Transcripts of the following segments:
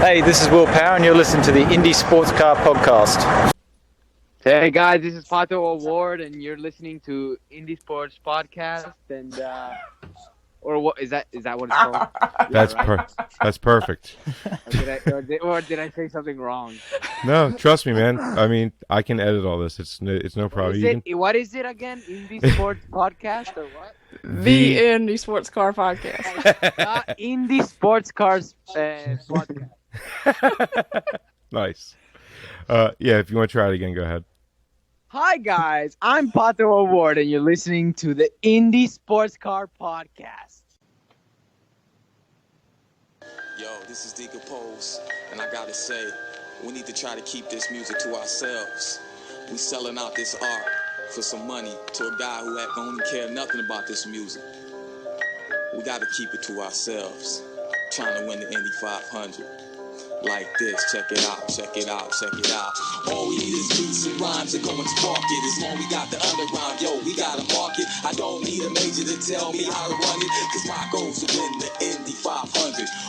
Hey, this is Will Power, and you're listening to the Indy Sports Car Podcast. Hey guys, this is Pato Award, and you're listening to Indy Sports Podcast. And or what is that? Is that what it's called? That's Yeah, right? That's perfect. Or did I say something wrong? No, trust me, man. I mean, I can edit all this. It's no problem. What is it again? Indy Sports Podcast or what? The Indy Sports Car Podcast. Not Indy Sports Cars Podcast. Nice. Yeah, if you want to try it again, go ahead. Hi guys, I'm Pato Award, and you're listening to the Indy Sports Car Podcast. Yo, this is Decompose, and I gotta say, we need to try to keep this music to ourselves. We selling out this art for some money to a guy who don't even care nothing about this music. We gotta keep it to ourselves. Trying to win the Indy 500. Like this, check it out, check it out, check it out. All we need is beats and rhymes and go and spark it. As long we got the underground, yo, we got a market. I don't need a major to tell me how to run it, cause my goal's to win the Indy 500.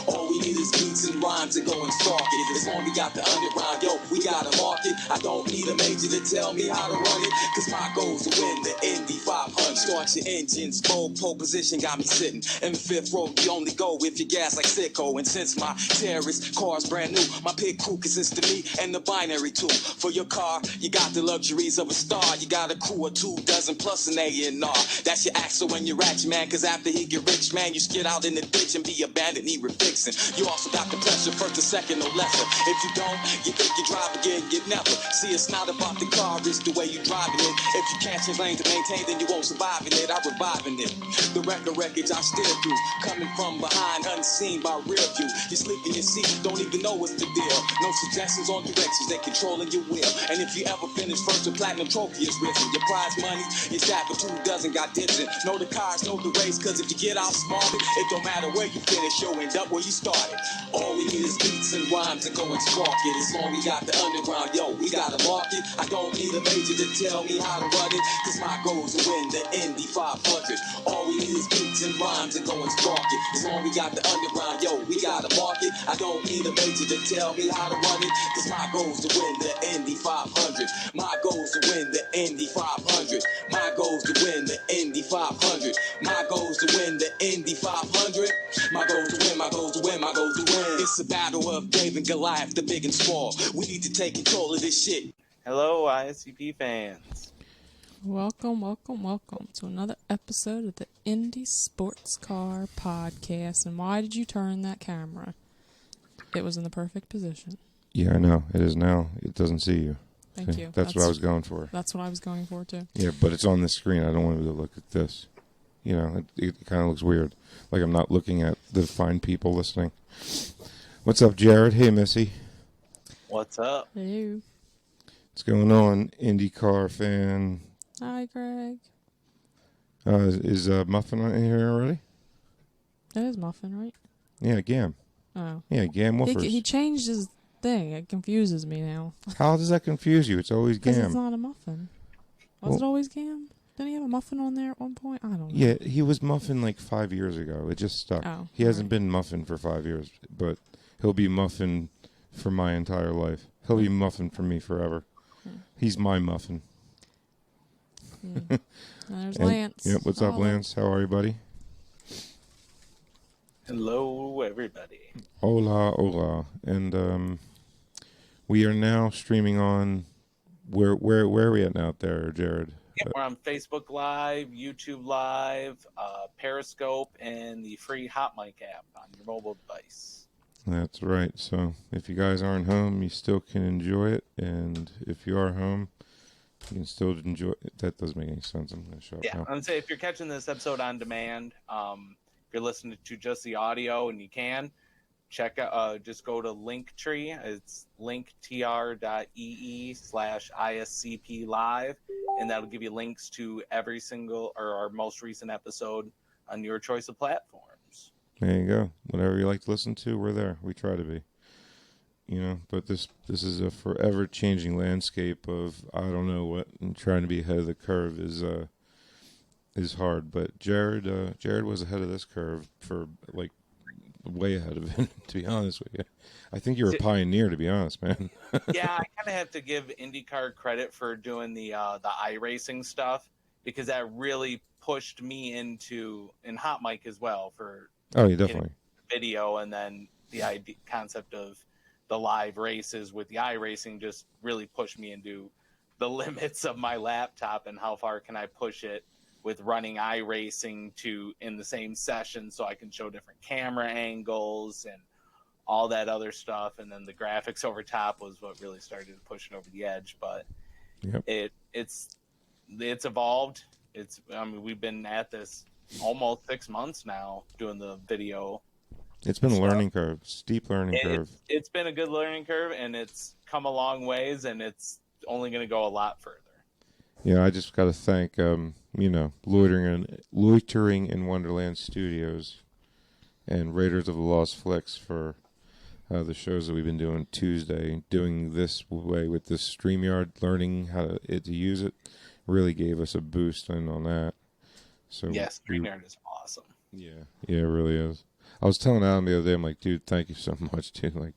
All we need is beats and rhymes and go and spark it. As long we got the underground, yo, we got a market. I don't need a major to tell me how to run it, cause my goal's to win the Indy 500. Start your engines, pole position got me sitting in the fifth row. You only go if you gas like sicko. And since my terrorist car's brand new, my pit crew consists of me and the binary tool. For your car, you got the luxuries of a star. You got a crew of 2 dozen plus an A&R. That's your axle when you're ratchet, man, cause after he get rich, man, you skid out in the ditch and be abandoned, need refixing. You also got the pressure, first or second or lesser. If you don't, you think you drive again, get never. See, it's not about the car, it's the way you driving it. If you can't change lane to maintain, then you won't survive in it. I'm reviving it. The wreckage I steer through, coming from behind, unseen by rear view. You sleep in your seat, don't even know what's the deal. No suggestions on directions, they controlling your will. And if you ever finish first, a platinum trophy is risen. Your prize money, your stack of 2 dozen got dibs in. Know the cars, know the race, cause if you get outsmarted, it don't matter where you finish, you'll end up where you started. All we need is beats and rhymes and go and spark it. As long we got the underground, yo, we got a market. I don't need a major to tell me how to run it, cause my goal's to win the Indy 500. All we need is beats and rhymes and go and spark it. As long we got the underground, yo, we got a market. I don't need a major to tell me how to run it, cause my goal's to win the Indy 500. My goal's to win the Indy 500. My goal's to win the Indy 500. My goal's to win the Indy 500. My goal's to win, my goal's to win, my goal's to win. It's a battle of David and Goliath, the big and small. We need to take control of this shit. Hello, ISCP fans. Welcome to another episode of the Indy Sports Car Podcast. And why did you turn that camera? It was in the perfect position. Yeah, I know. It is now. It doesn't see you. Thank you. That's what I was going for. That's what I was going for, too. Yeah, but it's on the screen. I don't want to look at this. You know, it kind of looks weird. Like I'm not looking at the fine people listening. What's up, Jared? Hey, Missy. What's up? Hello. What's going on, IndyCar fan? Hi, Greg. Is Muffin in here already? That is Muffin, right? Yeah, Gam. Oh. Yeah, Gam Woofers. He changed his thing. It confuses me now. How does that confuse you? It's always Because Gam. it's not a muffin. Was it always Gam? Didn't he have a muffin on there at one point? I don't know. Yeah, he was Muffin like 5 years ago. It just stuck. Oh, he hasn't been Muffin for 5 years, but he'll be Muffin for my entire life. He'll be Muffin for me forever. He's my Muffin. There's Lance. Yep, what's up, Lance? How are you, buddy? Hello, everybody. Hola, hola. And we are now streaming on... Where are we at now out there, Jared? Yeah, we're on Facebook Live, YouTube Live, Periscope, and the free Hot Mic app on your mobile device. That's right. So if you guys aren't home, you still can enjoy it. And if you are home, you can still enjoy it. That doesn't make any sense. I'm going to shut up now. I'm going to say, if you're catching this episode on demand, if you're listening to just the audio and you can, check out, just go to Linktree. It's linktr.ee/ISCP live, and that'll give you links to every single or our most recent episode on your choice of platforms. There you go. Whatever you like to listen to, we're there. We try to be. You know, but this is a forever changing landscape of I don't know what, and trying to be ahead of the curve is hard. But Jared was ahead of this curve for like way ahead of it, to be honest with you. I think you're a See- pioneer, to be honest, man. Yeah, I kind of have to give IndyCar credit for doing the iRacing stuff, because that really pushed me into, and Hot Mic as well, for Oh, yeah, definitely. video, and then the idea, concept of the live races with the iRacing just really pushed me into the limits of my laptop and how far can I push it with running iRacing to in the same session, so I can show different camera angles and all that other stuff. And then the graphics over top was what really started to push it over the edge. But Yep. it's evolved. We've been at this almost 6 months now doing the video. It's been a learning curve, steep learning curve. It's been a good learning curve, and it's come a long ways, and it's only going to go a lot further. Yeah, I just got to thank, Loitering in Wonderland Studios and Raiders of the Lost Flicks for the shows that we've been doing Tuesday. Doing this way with this StreamYard, learning how to use it, really gave us a boost on that. So Yes, StreamYard is awesome. Yeah, it really is. I was telling Adam the other day, I'm like, dude, thank you so much, dude. Like,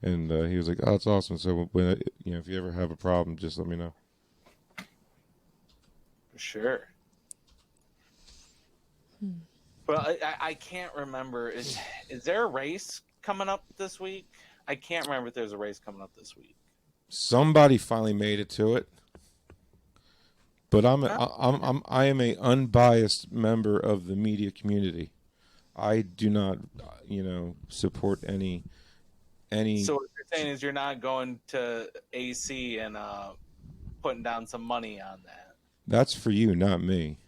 and he was like, oh, it's awesome. So when if you ever have a problem, just let me know. For sure. Well, I can't remember. Is there a race coming up this week? I can't remember if there's a race coming up this week. Somebody finally made it to it, but I am a unbiased member of the media community. I do not, support any. So what you're saying is you're not going to AC and putting down some money on that. That's for you, not me.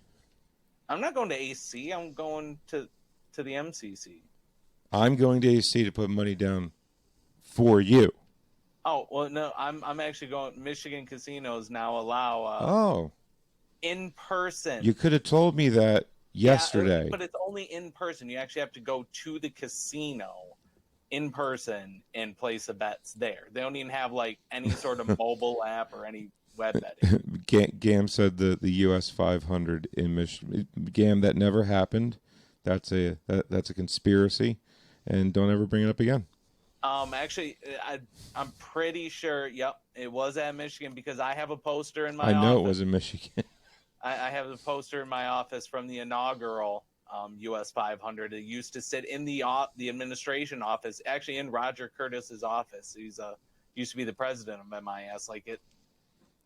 I'm not going to AC. I'm going to the MCC. I'm going to AC to put money down for you. Oh well, no, I'm actually going. Michigan casinos now allow in person. You could have told me that yesterday. Yeah, but it's only in person. You actually have to go to the casino in person and place the bets there. They don't even have like any sort of mobile app or any web betting. Gam said the US 500 in Michigan. Gam, that never happened. That's a conspiracy, and don't ever bring it up again. Actually, I'm pretty sure. Yep, it was at Michigan, because I have a poster in my. I know office. it was in Michigan. I have a poster in my office from the inaugural US 500. It used to sit in the administration office, actually in Roger Curtis's office. He's used to be the president of MIS. Like it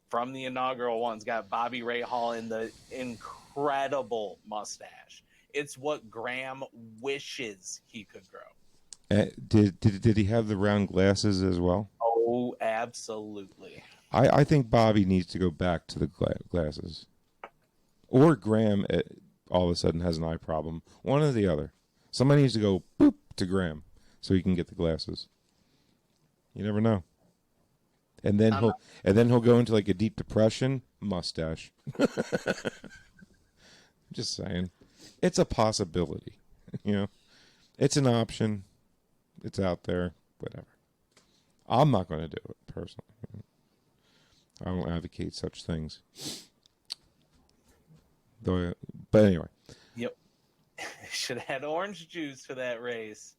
from the inaugural one's got Bobby Ray Hall in the incredible mustache. It's what Graham wishes he could grow. Did he have the round glasses as well? Oh, absolutely. I think Bobby needs to go back to the glasses. Or Graham all of a sudden has an eye problem. One or the other. Somebody needs to go boop to Graham so he can get the glasses. You never know. And then he'll go into like a deep depression. Mustache. Just saying. It's a possibility. It's an option. It's out there. Whatever. I'm not going to do it personally. I don't advocate such things. But anyway. Yep. Should have had orange juice for that race.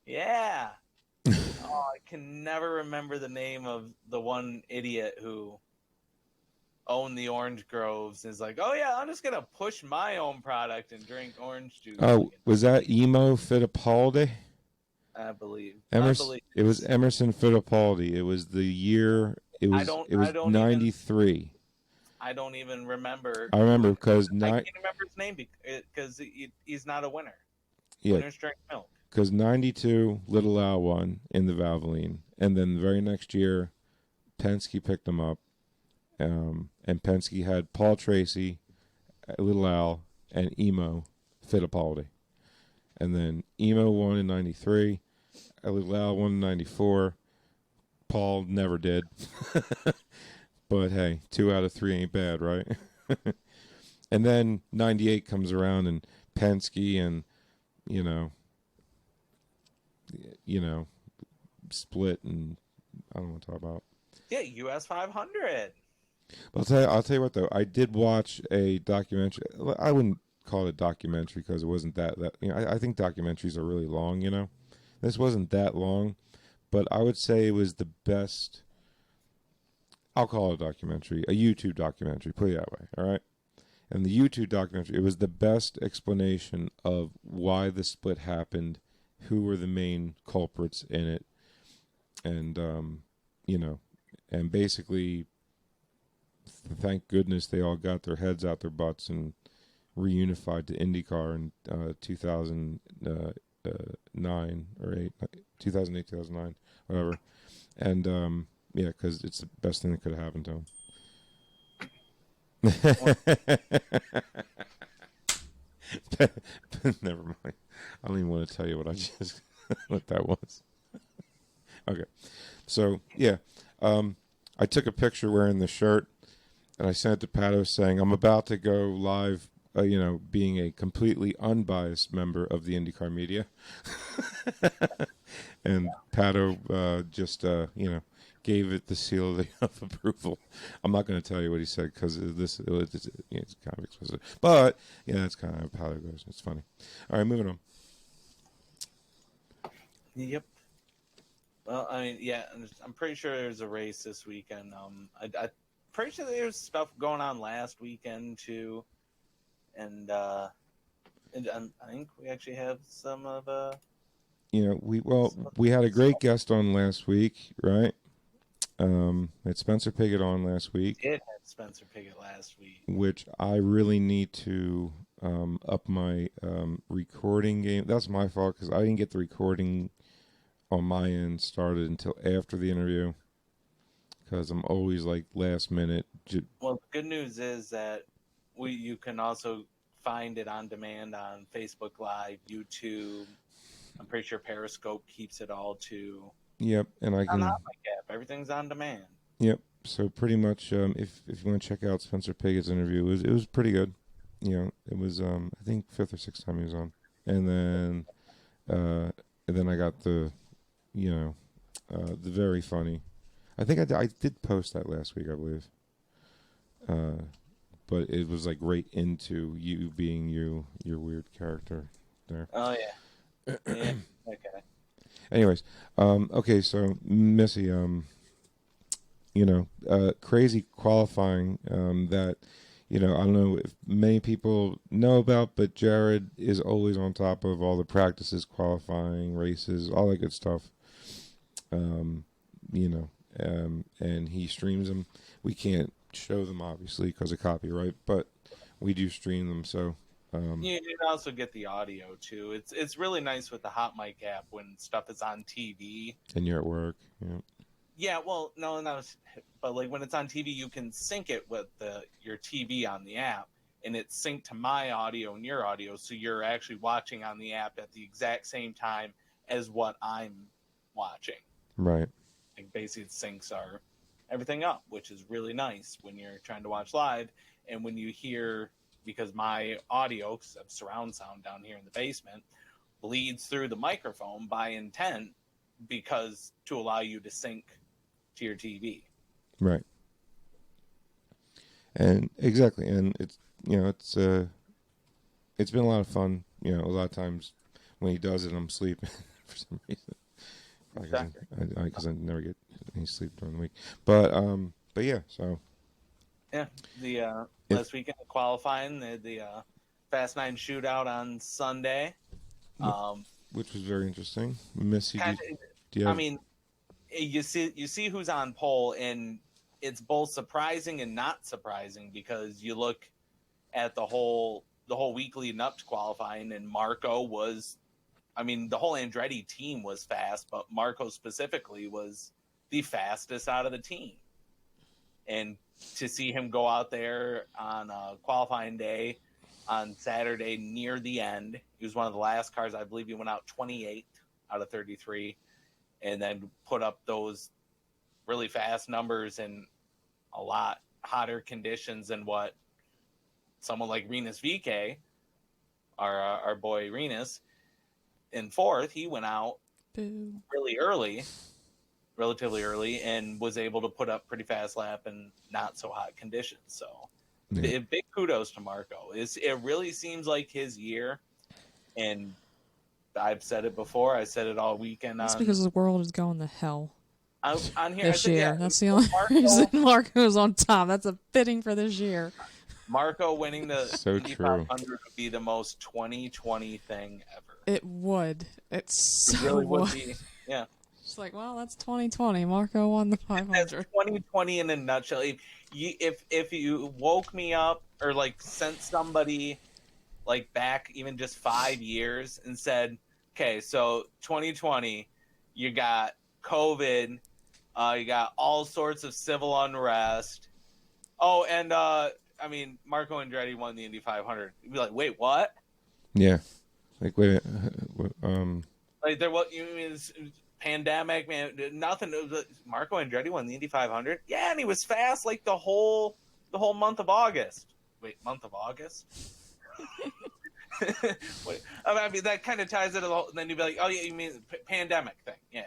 Yeah. I can never remember the name of the one idiot who owned the orange groves. Is like, oh yeah, I'm just gonna push my own product and drink orange juice. Oh, was that Emo Fittipaldi? I believe. It was Emerson Fittipaldi. It was the year. It was 93. I don't even remember. I remember because I can't remember his name because he's not a winner. Yeah. Winners drink milk. Because 92, Little Al won in the Valvoline. And then the very next year, Penske picked him up. And Penske had Paul Tracy, Little Al, and Emo Fittipaldi. And then Emo won in 93. Little Al won in 94. Paul never did. But hey, 2 out of 3 ain't bad, right? And then 98 comes around and Penske and, split, and I don't want to talk about. Yeah, US 500. I'll tell you what though. I did watch a documentary. I wouldn't call it a documentary because it wasn't that. I think documentaries are really long, This wasn't that long, but I would say it was the best. I'll call it a documentary, a YouTube documentary. Put it that way, all right? And the YouTube documentary, it was the best explanation of why the split happened, who were the main culprits in it, and and basically, thank goodness they all got their heads out their butts and reunified to IndyCar in 2009 or 2008, 2009, whatever. And yeah, because it's the best thing that could have happened to him. Never mind. I don't even want to tell you what I just what that was. Okay, so yeah, I took a picture wearing the shirt, and I sent it to Pato saying I'm about to go live. Being a completely unbiased member of the IndyCar media, and Pato just gave it the seal of approval. I'm not going to tell you what he said because it's kind of explicit. But yeah, that's kind of how it goes. It's funny. All right, moving on. Yep. Well, I mean, yeah, I'm pretty sure there's a race this weekend. I'm pretty sure there's stuff going on last weekend too, and I think we actually have some of we had a great guest on last week, right? Had Spencer Piggott on last week. It had Spencer Piggott last week, which I really need to up my recording game. That's my fault because I didn't get the recording on my end started until after the interview because I'm always like last minute. Well, the good news is that you can also find it on demand on Facebook Live, YouTube. I'm pretty sure Periscope keeps it all too. Yep, and I can. Everything's on demand. Yep. So pretty much, if you want to check out Spencer Piggott's interview, it was pretty good. It was I think 5th or 6th time he was on, and then I got the very funny. I think I did post that last week, I believe. But it was like right into you being your weird character there. Oh yeah. Yeah. Okay. Anyways, okay, so Missy, crazy qualifying that, I don't know if many people know about, but Jared is always on top of all the practices, qualifying, races, all that good stuff. And he streams them. We can't show them, obviously, because of copyright, but we do stream them, so... You can also get the audio too. It's really nice with the Hot Mic app when stuff is on TV. And you're at work, yeah. Yeah, well, no, but like when it's on TV, you can sync it with your TV on the app, and it's synced to my audio and your audio, so you're actually watching on the app at the exact same time as what I'm watching. Right. Like basically, it syncs everything up, which is really nice when you're trying to watch live, and when you hear. Because my audio, because I have surround sound down here in the basement, bleeds through the microphone by intent because to allow you to sync to your TV. Right. And exactly. And it's been a lot of fun. A lot of times when he does it, I'm sleeping for some reason. Because I never get any sleep during the week. But yeah, so. Yeah, the last weekend qualifying, the Fast 9 shootout on Sunday. Which was very interesting. Missy, you see who's on pole, and it's both surprising and not surprising because you look at the whole week leading up to qualifying, and Marco was, the whole Andretti team was fast, but Marco specifically was the fastest out of the team. And to see him go out there on qualifying day on Saturday near the end, he was one of the last cars. I believe he went out 28 out of 33, and then put up those really fast numbers in a lot hotter conditions than what someone like Rinus VK, our boy Rinus, in 4th, he went out really early. Relatively early, and was able to put up pretty fast lap in not so hot conditions. So big kudos to Marco. It really seems like his year, and I've said it before. I said it all weekend That's on because the world is going to hell on here. I this said, year. yeah, That's the only reason Marco's on top. That's a fitting for this year. Marco winning the So Indy true. 500 would be the most 2020 thing ever. It would. It so It really would would. be. Yeah. It's like, well, that's 2020. Marco won the That's 500. 2020 in a nutshell. If you woke me up or like sent somebody like back even just 5 years and said, okay, so 2020, you got COVID, you got all sorts of civil unrest. Oh, and I mean, Marco Andretti won the Indy 500. You'd be like, wait, what? Yeah. Like, wait, Like there was, you mean it's pandemic, man? Nothing. Marco Andretti won the Indy 500. Yeah, and he was fast like the whole month of August. Wait, month of August? Wait, I mean, that kind of ties it. Then you'd be like, oh yeah, you mean pandemic thing? Yeah.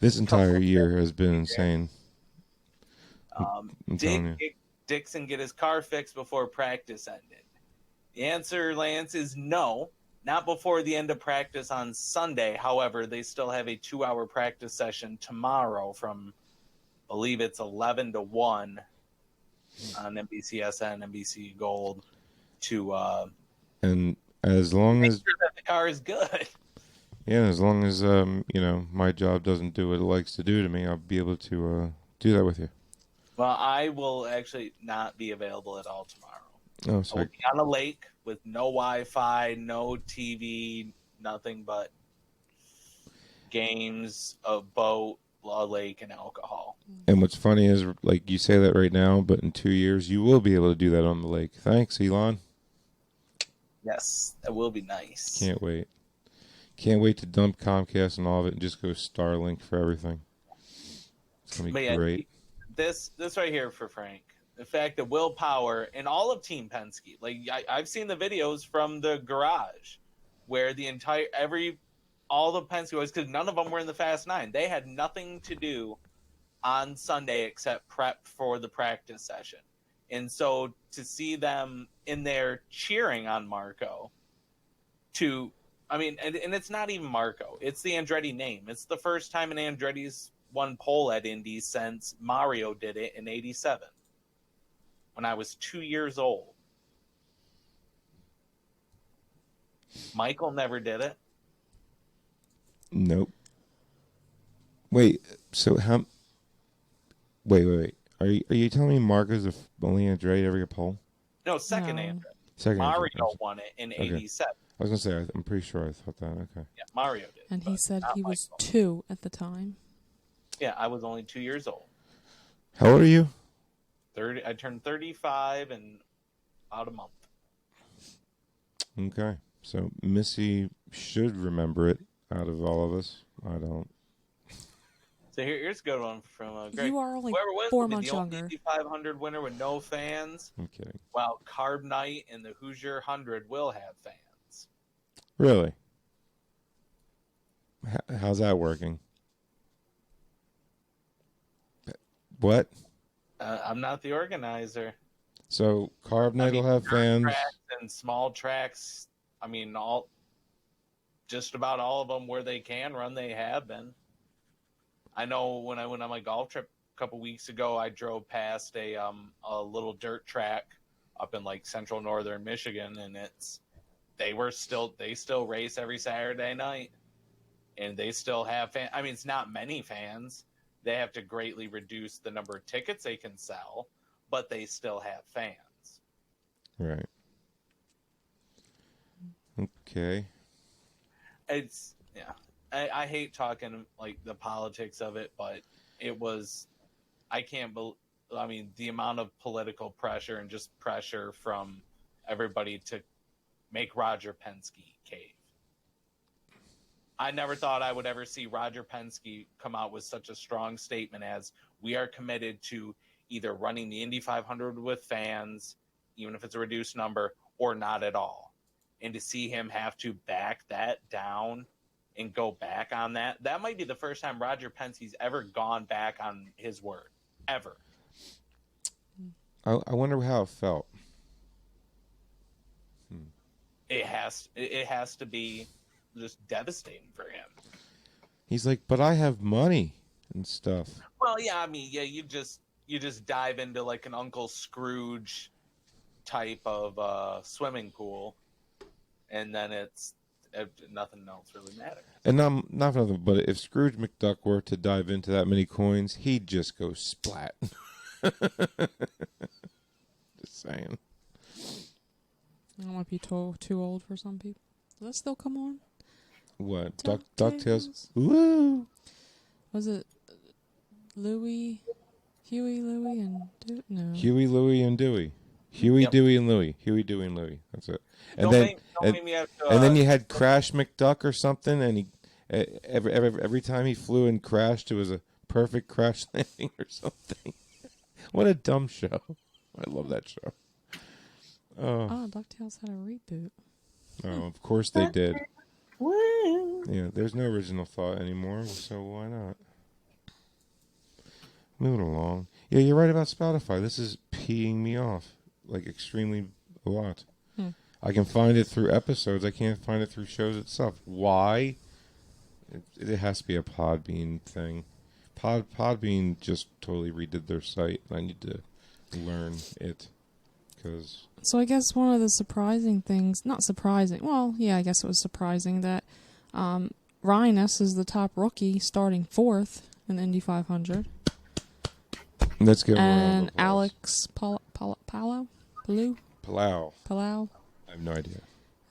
this entire year has been insane. I'm telling you. Did Dixon get his car fixed before practice ended? The answer, Lance, is no. Not before the end of practice on Sunday. However, they still have a 2-hour practice session tomorrow from, I believe it's 11 to 1 on NBCSN, NBC Gold to And as long make as sure that the car is good. yeah, as long as my job doesn't do what it likes to do to me, I'll be able to do that with you. Well, I will actually not be available at all tomorrow. Oh, I will sorry. be on a lake with no Wi-Fi, no TV, nothing but games, a boat, a lake, and alcohol. And what's funny is, like, you say that right now, but in 2 years you will be able to do that on the lake. Thanks, Elon. Yes, that will be nice. Can't wait. Can't wait to dump Comcast and all of it and just go Starlink for everything. It's gonna be great. This right here for Frank. The fact that Will Power and all of Team Penske, like I've seen the videos from the garage where all the Penske boys, because none of them were in the Fast Nine, they had nothing to do on Sunday except prep for the practice session. And so to see them in there cheering on Marco and it's not even Marco, it's the Andretti name. It's the first time an Andretti's won pole at Indy since Mario did it in '87 when I was 2 years old. Michael never did it. Nope. Wait. So how? Wait. Are you telling me Marco's the only Andretti to ever get pole? No, second No. Andretti. Second. Mario Andretti. won it in Okay. '87. I was gonna say I'm pretty sure I thought that. Okay. Yeah, Mario did. And he but said not he was Michael. 2 at the time. Yeah, I was only 2 years old. How old are you? 30. I turned 35 in about a month. Okay. So Missy should remember it out of all of us. I don't. So here's a good one from Greg. You are only Whoever wins 4 will be months the only younger. Indy 500 winner with no fans, I'm kidding. while Carb Night and the Hoosier 100 will have fans. Really? How's that working? What? I'm not the organizer. So Carb Night will have dirt fans. tracks and small tracks. I mean, just about all of them where they can run, they have been. I know when I went on my golf trip a couple weeks ago, I drove past a little dirt track up in like central northern Michigan, and they still race every Saturday night, and they still have fans. I mean, it's not many fans. They have to greatly reduce the number of tickets they can sell, but they still have fans. Right. Okay. It's I hate talking like the politics of it, but I can't believe. I mean, the amount of political pressure and just pressure from everybody to make Roger Penske cave. I never thought I would ever see Roger Penske come out with such a strong statement as we are committed to either running the Indy 500 with fans, even if it's a reduced number, or not at all. And to see him have to back that down and go back on that might be the first time Roger Penske's ever gone back on his word, ever. I wonder how it felt. it has to be just devastating for him. He's like, but I have money and stuff. Well, yeah, I mean, yeah, you just dive into like an Uncle Scrooge type of swimming pool, and then nothing else really matters. And not for nothing, but if Scrooge McDuck were to dive into that many coins, he'd just go splat. Just saying. I might be too old for some people. Does that still come on? What? DuckTales. DuckTales? Woo! Was it Huey, Louie, and no? Huey, Louie, and Dewey. Huey, Yep. Dewey, and Louie. Huey, Dewey, and Louie. That's it. And Don't then make me have to, and then you had Crash McDuck or something, and he every time he flew and crashed, it was a perfect crash landing or something. What a dumb show! I love that show. Oh, DuckTales had a reboot. Oh, of course they did. Yeah, there's no original thought anymore, so why not? Moving along. Yeah, you're right about Spotify. This is peeing me off, like extremely a lot. I can find it through episodes. I can't find it through shows itself. Why? It has to be a Podbean thing. Podbean just totally redid their site. I need to learn it. So I guess one of the surprising things, not surprising, well, yeah, I guess it was surprising that Rhinus is the top rookie, starting 4th in the Indy 500. Let's give him a round of And applause. Alex Palau I have no idea.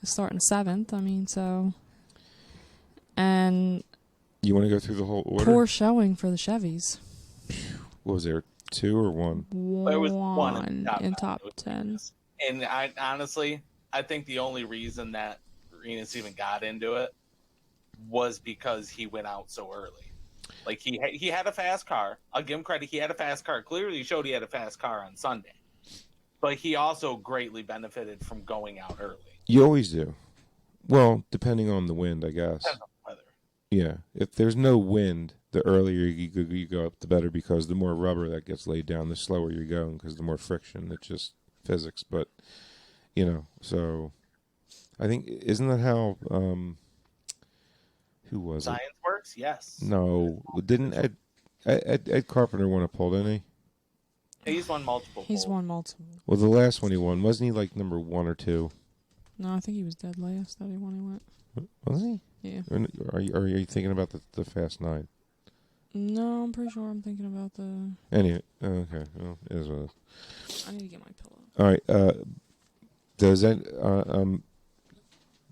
is starting 7th. I mean, so... And You want to go through the whole order? poor showing for the Chevys. What was there, 2 or 1? There was one in top 10. And I honestly, I think the only reason that Renus even got into it was because he went out so early. Like he had a fast car. I'll give him credit. He had a fast car. Clearly, he showed he had a fast car on Sunday. But he also greatly benefited from going out early. You always do. Well, depending on the wind, I guess. Depends on the weather. Yeah. If there's no wind, the earlier you go up, the better, because the more rubber that gets laid down, the slower you're going, because the more friction. It's just physics. But, so I think, isn't that how, who was it? Science works, yes. No. Didn't Ed Carpenter win a pole, didn't he? He's won multiple. He's poles. won multiple. Well, the last one he won, wasn't he like number 1 or 2? No, I think he was dead last that he went. Was he? Yeah. Are you thinking about the Fast 9? No, I'm pretty sure I'm thinking about the... Anyway, okay. Well, it is what it is. I need to get my pillow. All right. Does that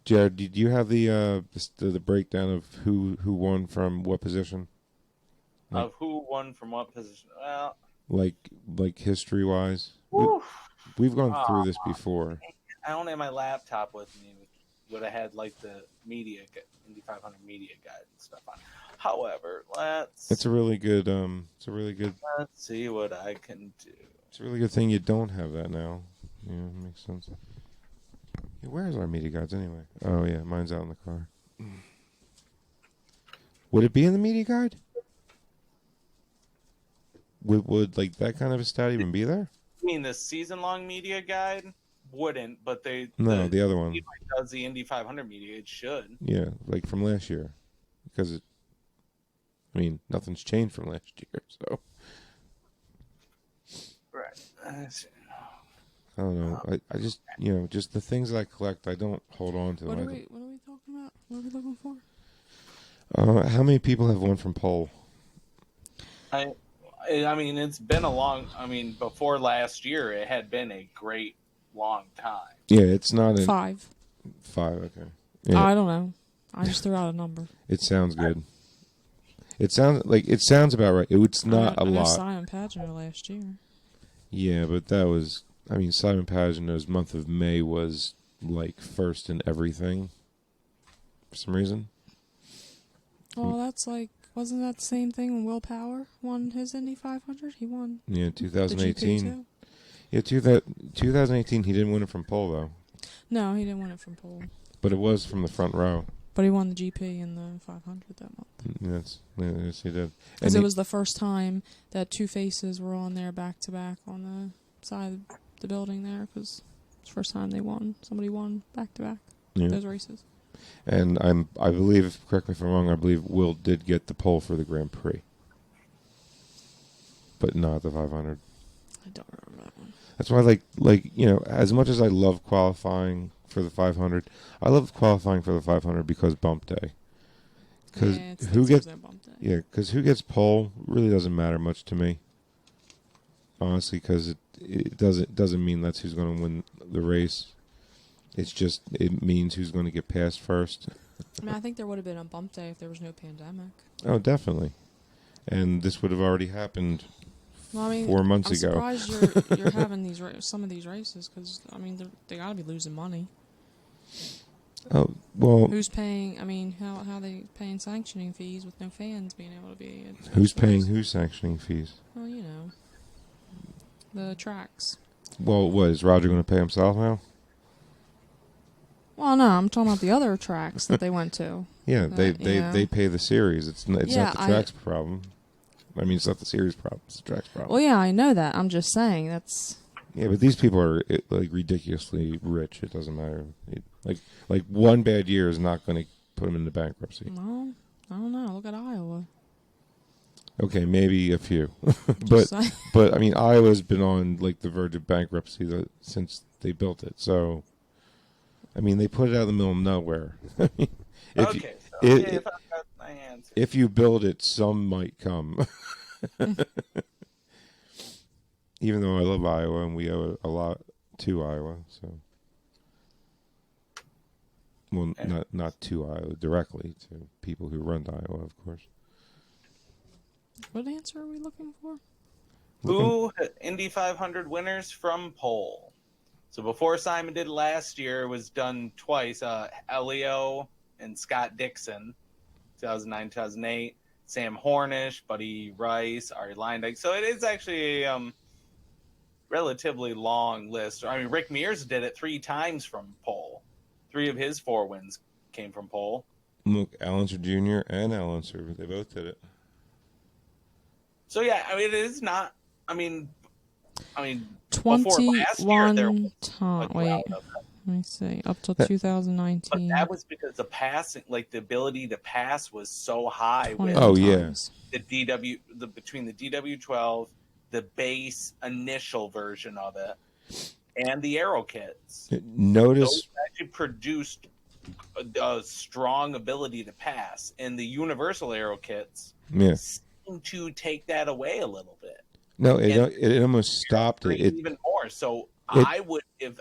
Jared? Did you have the breakdown of who won from what position? Of who won from what position? Well, like history wise, we've gone through this before. I don't have my laptop with me. Would have had like the media, Indy 500 media guide and stuff on. However, It's a really good. Let's see what I can do. It's a really good thing you don't have that now. Yeah, makes sense. Yeah, where's our media guides anyway? Oh yeah, mine's out in the car. Would it be in the media guide? Would like that kind of a stat even be there? I mean, the season-long media guide wouldn't, but the other one does the Indy 500 media. It should. Yeah, like from last year, because nothing's changed from last year, so. Right. I don't know. I just just the things that I collect, I don't hold on to What them. are we talking about? What are we looking for? How many people have won from pole? I mean, it's been a long. I mean, before last year, it had been a great long time. Yeah, it's not 5. 5. Okay. Yeah. I don't know. I just threw out a number. It sounds good. It sounds about right. It's not a lot. Simon Pagino last year. Yeah, but that was. I mean, Simon Pagino's month of May was like first in everything. For some reason. Well, that's like, wasn't that the same thing when Will Power won his Indy 500? He won. Yeah, the GP 2018. too? Yeah, 2018. He didn't win it from pole though. No, he didn't win it from pole. But it was from the front row. But he won the GP in the 500 that month. Yes, he did. Because it was the first time that two faces were on there back to back on the side of the building there. Because it's the first time they won. Somebody won back to back. Yeah. those races. And I believe, correct me if I'm wrong, I believe Will did get the pole for the Grand Prix, but not the 500. I don't remember that one. That's why, as much as I love qualifying for the 500, I love qualifying for the 500 because bump day. Because who gets pole really doesn't matter much to me, honestly. Because it doesn't mean that's who's going to win the race. It means who's going to get past first. I mean, I think there would have been a bump day if there was no pandemic. Oh, definitely. And this would have already happened 4 months ago. I'm surprised you're having some of these races because they got to be losing money. Oh well. Who's paying? I mean, how are they paying sanctioning fees with no fans being able to be? Who's paying who's sanctioning fees? Well, the tracks. Well, what is Roger going to pay himself now? Well, no, I'm talking about the other tracks that they went to. Yeah, they pay the series. It's not the track's problem. I mean, it's not the series problem. It's the track's problem. Well, yeah, I know that. I'm just saying that's. Yeah, but these people are ridiculously rich. It doesn't matter. Like one bad year is not going to put them into bankruptcy. Well, I don't know. Look at Iowa. Okay, maybe a few, but I mean, Iowa's been on the verge of bankruptcy since they built it. So, I mean, they put it out in the middle of nowhere. If you build it, some might come. Even though I love Iowa and we owe a lot to Iowa, so. Well, not to Iowa, directly to people who run Iowa, of course. What answer are we looking for? Who Indy 500 winners from pole? So before Simon did it last year, it was done twice. Elio and Scott Dixon, 2009, 2008. Sam Hornish, Buddy Rice, Ari Leindyke. So it is actually a relatively long list. I mean, Rick Mears did it 3 times from pole. 3 of his 4 wins came from pole. Look, Allenser Jr. and Allenser, they both did it. So yeah, I mean, it is not. I mean, 21 times. Wait, let me see. Up till 2019. But that was because the passing, the ability to pass, was so high with the DW, between the DW12, the base initial version of it, and the aero kits. Those actually produced a strong ability to pass, and the universal aero kits seem to take that away a little bit. No, it almost stopped it. Even more. So I would, if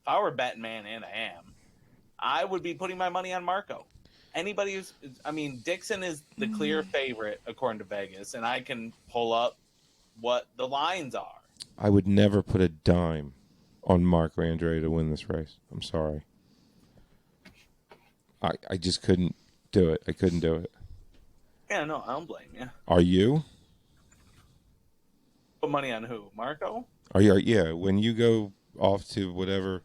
I were a betting man, and I am, I would be putting my money on Marco. Anybody who's, Dixon is the clear favorite according to Vegas, and I can pull up what the lines are. I would never put a dime on Marco Andretti to win this race. I'm sorry. I just couldn't do it. I couldn't do it. Yeah, no, I don't blame you. Are you? Put money on who? Marco? Yeah, when you go off to whatever,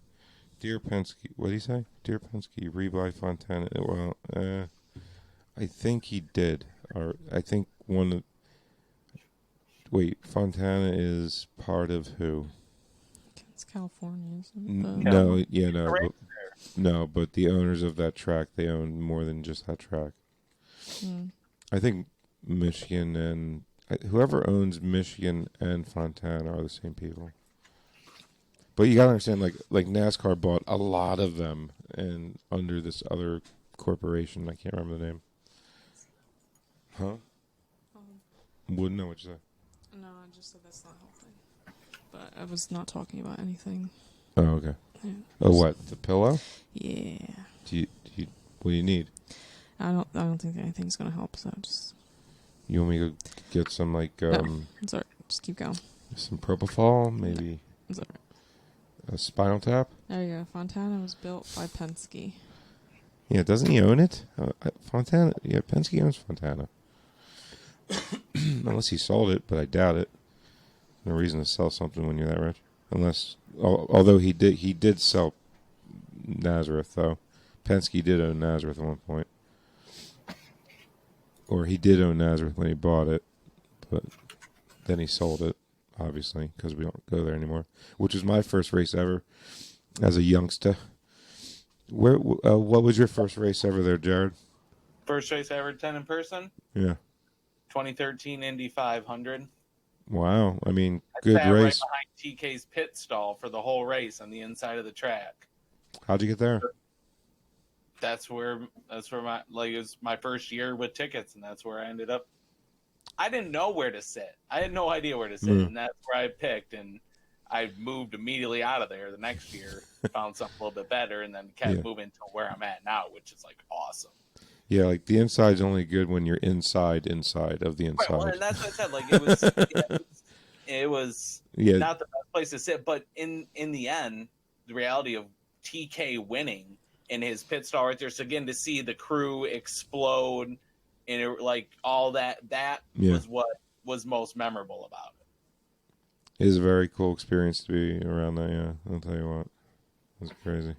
Dear Penske, what did he say? Dear Penske, Rebuy Fontana. Well, I think he did. Or I think Fontana is part of who? It's California, isn't it? No, but the owners of that track, they own more than just that track. I think Michigan and whoever owns Michigan and Fontana are the same people. But you gotta understand, like NASCAR bought a lot of them, and under this other corporation, I can't remember the name. Huh? Wouldn't know what you said. No, I just said that's not helping. But I was not talking about anything. Oh, okay. Yeah. Oh, what? The pillow? Yeah. What do you need? I don't think anything's gonna help. So just. You want me to get some No, it's alright. Just keep going. Some propofol, maybe. No, it's alright. A Spinal Tap. There you go. Fontana was built by Penske. Yeah, doesn't he own it? Fontana. Yeah, Penske owns Fontana. Unless he sold it, but I doubt it. No reason to sell something when you're that rich. Unless, although he did sell Nazareth though. Penske did own Nazareth at one point. Or he did own Nazareth when he bought it, but then he sold it, obviously, because we don't go there anymore. Which was my first race ever as a youngster. What was your first race ever there, Jared? First race I ever attended in person, Yeah. 2013 Indy 500. Wow. I mean, I good sat right race. behind TK's pit stall for the whole race on the inside of the track. How'd you get there? That's where my it was my first year with tickets, and that's where I ended up. I didn't know where to sit. I had no idea where to sit, and that's where I picked. And I moved immediately out of there the next year, found something a little bit better, and then kept moving to where I'm at now, which is like awesome. Yeah, like the inside's only good when you're inside of the inside. Right, well, and that's what I said. Like it was not the best place to sit, but in the end, the reality of TK winning in his pit stall right there. So again, to see the crew explode and all that was what was most memorable about it. It is a very cool experience to be around that. Yeah, I'll tell you what, it was crazy.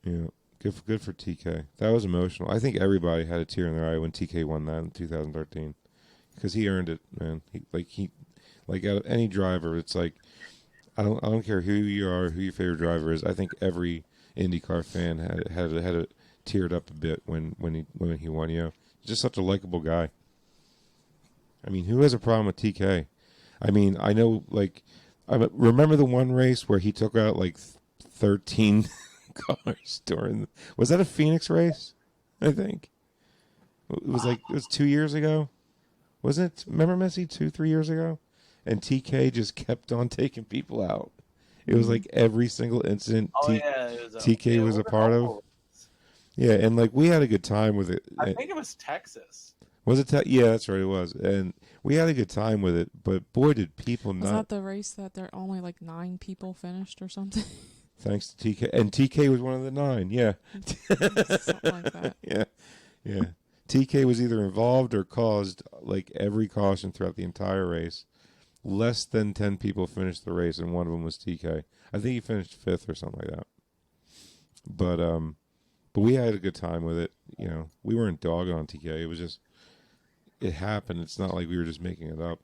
Yeah, good for TK. That was emotional. I think everybody had a tear in their eye when TK won that in 2013 because he earned it, man. He out of any driver, it's like I don't care who you are, who your favorite driver is. I think every Indycar fan had teared up a bit when he won. You know, just such a likable guy. I mean, who has a problem with TK? I mean, I know, I remember the one race where he took out 13 cars during. Was that a Phoenix race? I think it was 2 years ago. Wasn't it? Remember Messi 3 years ago, and TK just kept on taking people out. It was like every single incident TK was a part of. Yeah, and we had a good time with it. I think it was Texas. Was it? Yeah, that's right. It was, and we had a good time with it. But boy, did people not. Was that the race that there only 9 people finished or something? Thanks to TK, and TK was one of the 9. Yeah, something like that. Yeah. TK was either involved or caused every caution throughout the entire race. Less than 10 people finished the race, and one of them was TK. I think he finished 5th or something like that. But we had a good time with it. You know, we weren't dogging on TK. It was just, it happened. It's not like we were just making it up.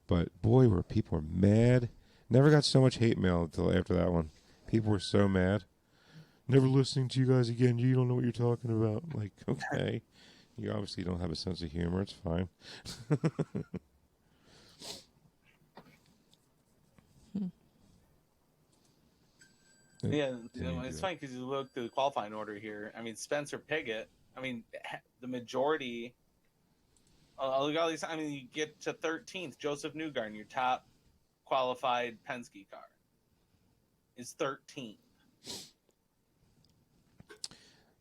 But boy, people were mad. Never got so much hate mail until after that one. People were so mad. Never listening to you guys again. You don't know what you're talking about. Okay. You obviously don't have a sense of humor. It's fine. Yeah, it's funny because you look through the qualifying order here. I mean, Spencer Pigot. I mean, the majority. Look at all these. I mean, you get to 13th. Joseph Newgarden, your top qualified Penske car, is 13th.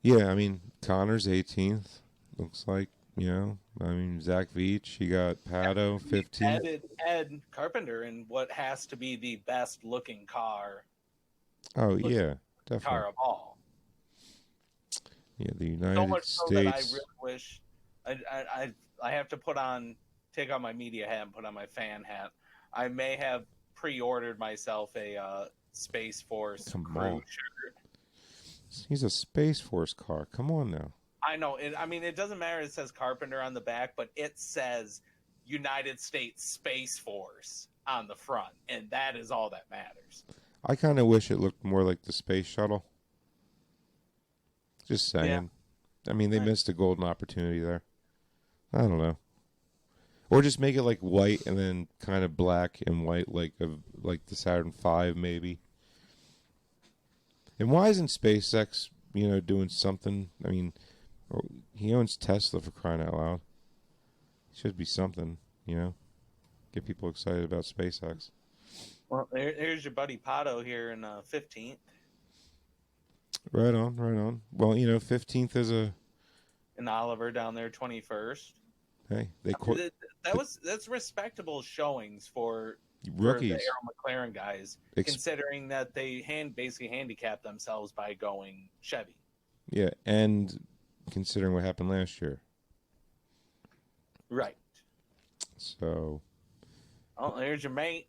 Yeah, I mean, Connor's 18th. Looks like, you know. I mean, Zach Veach, he got Pato 15th. Ed Carpenter in what has to be the best looking car. Oh, yeah, definitely. Car of all. Yeah, the United so much States. So that I really wish I have to take on my media hat and put on my fan hat. I may have pre-ordered myself a Space Force crew shirt. He's a Space Force car. Come on now. I know. I mean, it doesn't matter. It says Carpenter on the back, but it says United States Space Force on the front, and that is all that matters. I kind of wish it looked more like the space shuttle. Just saying. Yeah. I mean, they missed a golden opportunity there. I don't know. Or just make it white and then kind of black and white like the Saturn V maybe. And why isn't SpaceX, doing something? I mean, he owns Tesla, for crying out loud. Should be something, get people excited about SpaceX. Well, here's your buddy Pato here in 15th. Right on. Well, 15th is and Oliver down there 21st. Hey, that's respectable showings for rookies, for the Arrow McLaren guys, considering that they basically handicapped themselves by going Chevy. Yeah, and considering what happened last year. Right. So. Oh, there's your mate.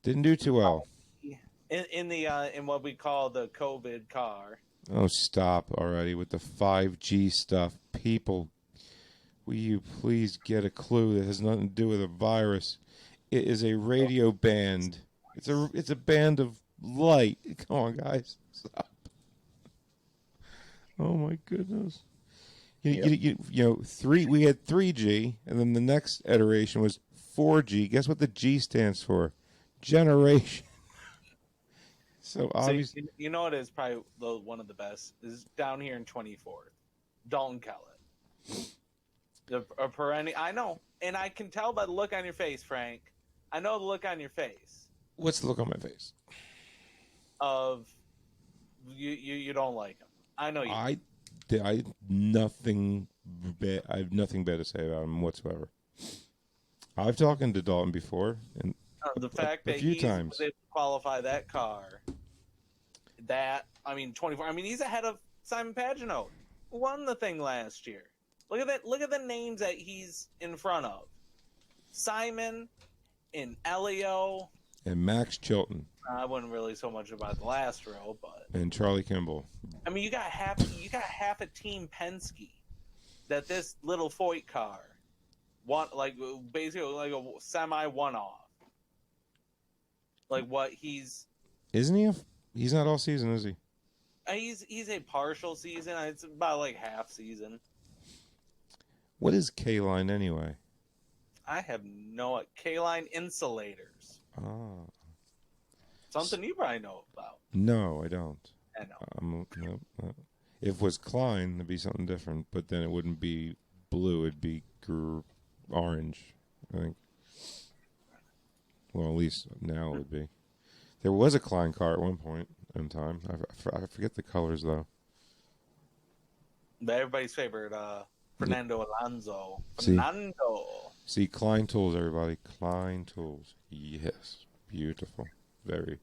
Didn't do too well. In what we call the COVID car. Oh, stop already with the 5G stuff. People, will you please get a clue that has nothing to do with a virus? It is a radio band. It's a band of light. Come on, guys. Stop. Oh, my goodness. You know, we had 3G, and then the next iteration was 4G. Guess what the G stands for? Generation. So obviously, you know what is probably one of the best is down here in 24th, Dalton Kellett. A perennial. I know, and I can tell by the look on your face, Frank. I know the look on your face. What's the look on my face? Of you don't like him. I know you. I have nothing bad to say about him whatsoever. I've talked to Dalton before, and The fact a that few he times was able to qualify that car, 24. I mean, he's ahead of Simon Pagenaud, who won the thing last year. Look at that! Look at the names that he's in front of: Simon and Elio and Max Chilton. I wasn't really so much about the last row, but and Charlie Kimball. I mean, you got half a team Penske that this little Foyt car, basically like a semi one-off. Like what Isn't he? He's not all season, is he? He's a partial season. It's about like half season. What is K-Line anyway? I have no K-line insulators. Ah. Something you probably know about. No, I don't. I know. No. If it was Klein, it'd be something different, but then it wouldn't be blue. It'd be orange, I think. Well, at least now it would be. There was a Klein car at one point in time. I forget the colors, though. But everybody's favorite, Fernando Alonso. See, Klein Tools, everybody. Klein Tools. Yes. Beautiful. Very.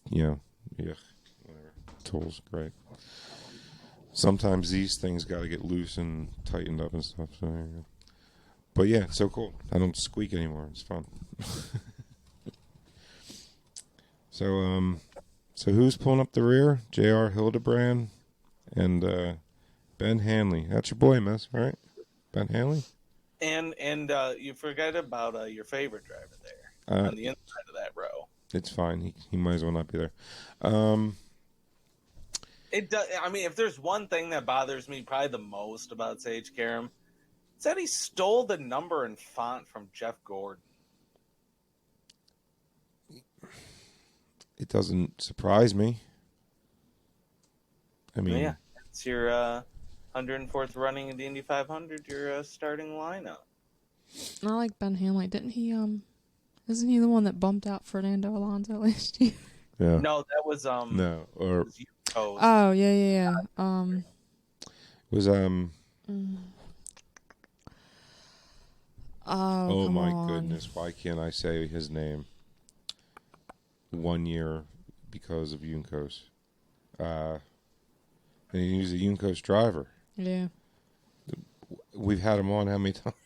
Yeah. Whatever. Tools, great. Sometimes these things got to get loose and tightened up and stuff. So, yeah. But yeah, it's so cool. I don't squeak anymore. It's fun. So who's pulling up the rear? J.R. Hildebrand and Ben Hanley. That's your boy, miss, right? Ben Hanley? And you forget about your favorite driver there on the inside of that row. It's fine. He might as well not be there. It does. I mean, if there's one thing that bothers me probably the most about Sage Karam, it's that he stole the number and font from Jeff Gordon. It doesn't surprise me. I mean, yeah, it's your 104th running in the Indy 500. Your starting lineup. I like Ben Hanley. Didn't he? Isn't he the one that bumped out Fernando Alonso last year? Yeah. No, that was No, or oh yeah. was Oh my on. goodness! Why can't I say his name? 1 year because of Juncos. And he was a Juncos driver. Yeah. We've had him on how many times?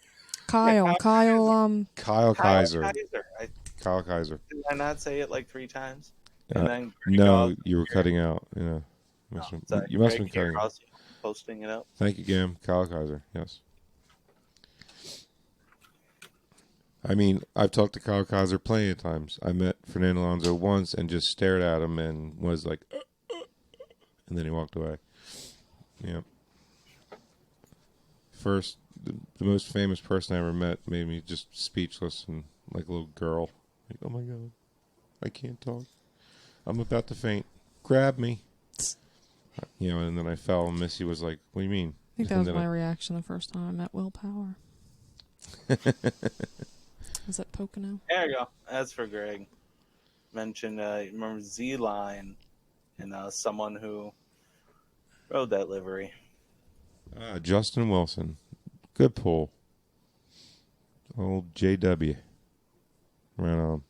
Kyle Kyle Kaiser. Kyle Kaiser. Did I not say it like 3 times? And then no, you were cutting out. Yeah. You must have been cutting out. Posting it up. Thank you, Gam. Kyle Kaiser. Yes. I mean, I've talked to Kyle Kaiser plenty of times. I met Fernando Alonso once and just stared at him and was like, and then he walked away. Yeah. First, the most famous person I ever met made me just speechless and like a little girl. Like, oh my God, I can't talk. I'm about to faint. Grab me. And then I fell and Missy was like, what do you mean? I think that was my reaction the first time I met Will Power. Was that Pocono? There you go. That's for Greg. Mentioned, remember Z-Line and someone who rode that livery. Justin Wilson. Good pull. Old JW. Right on.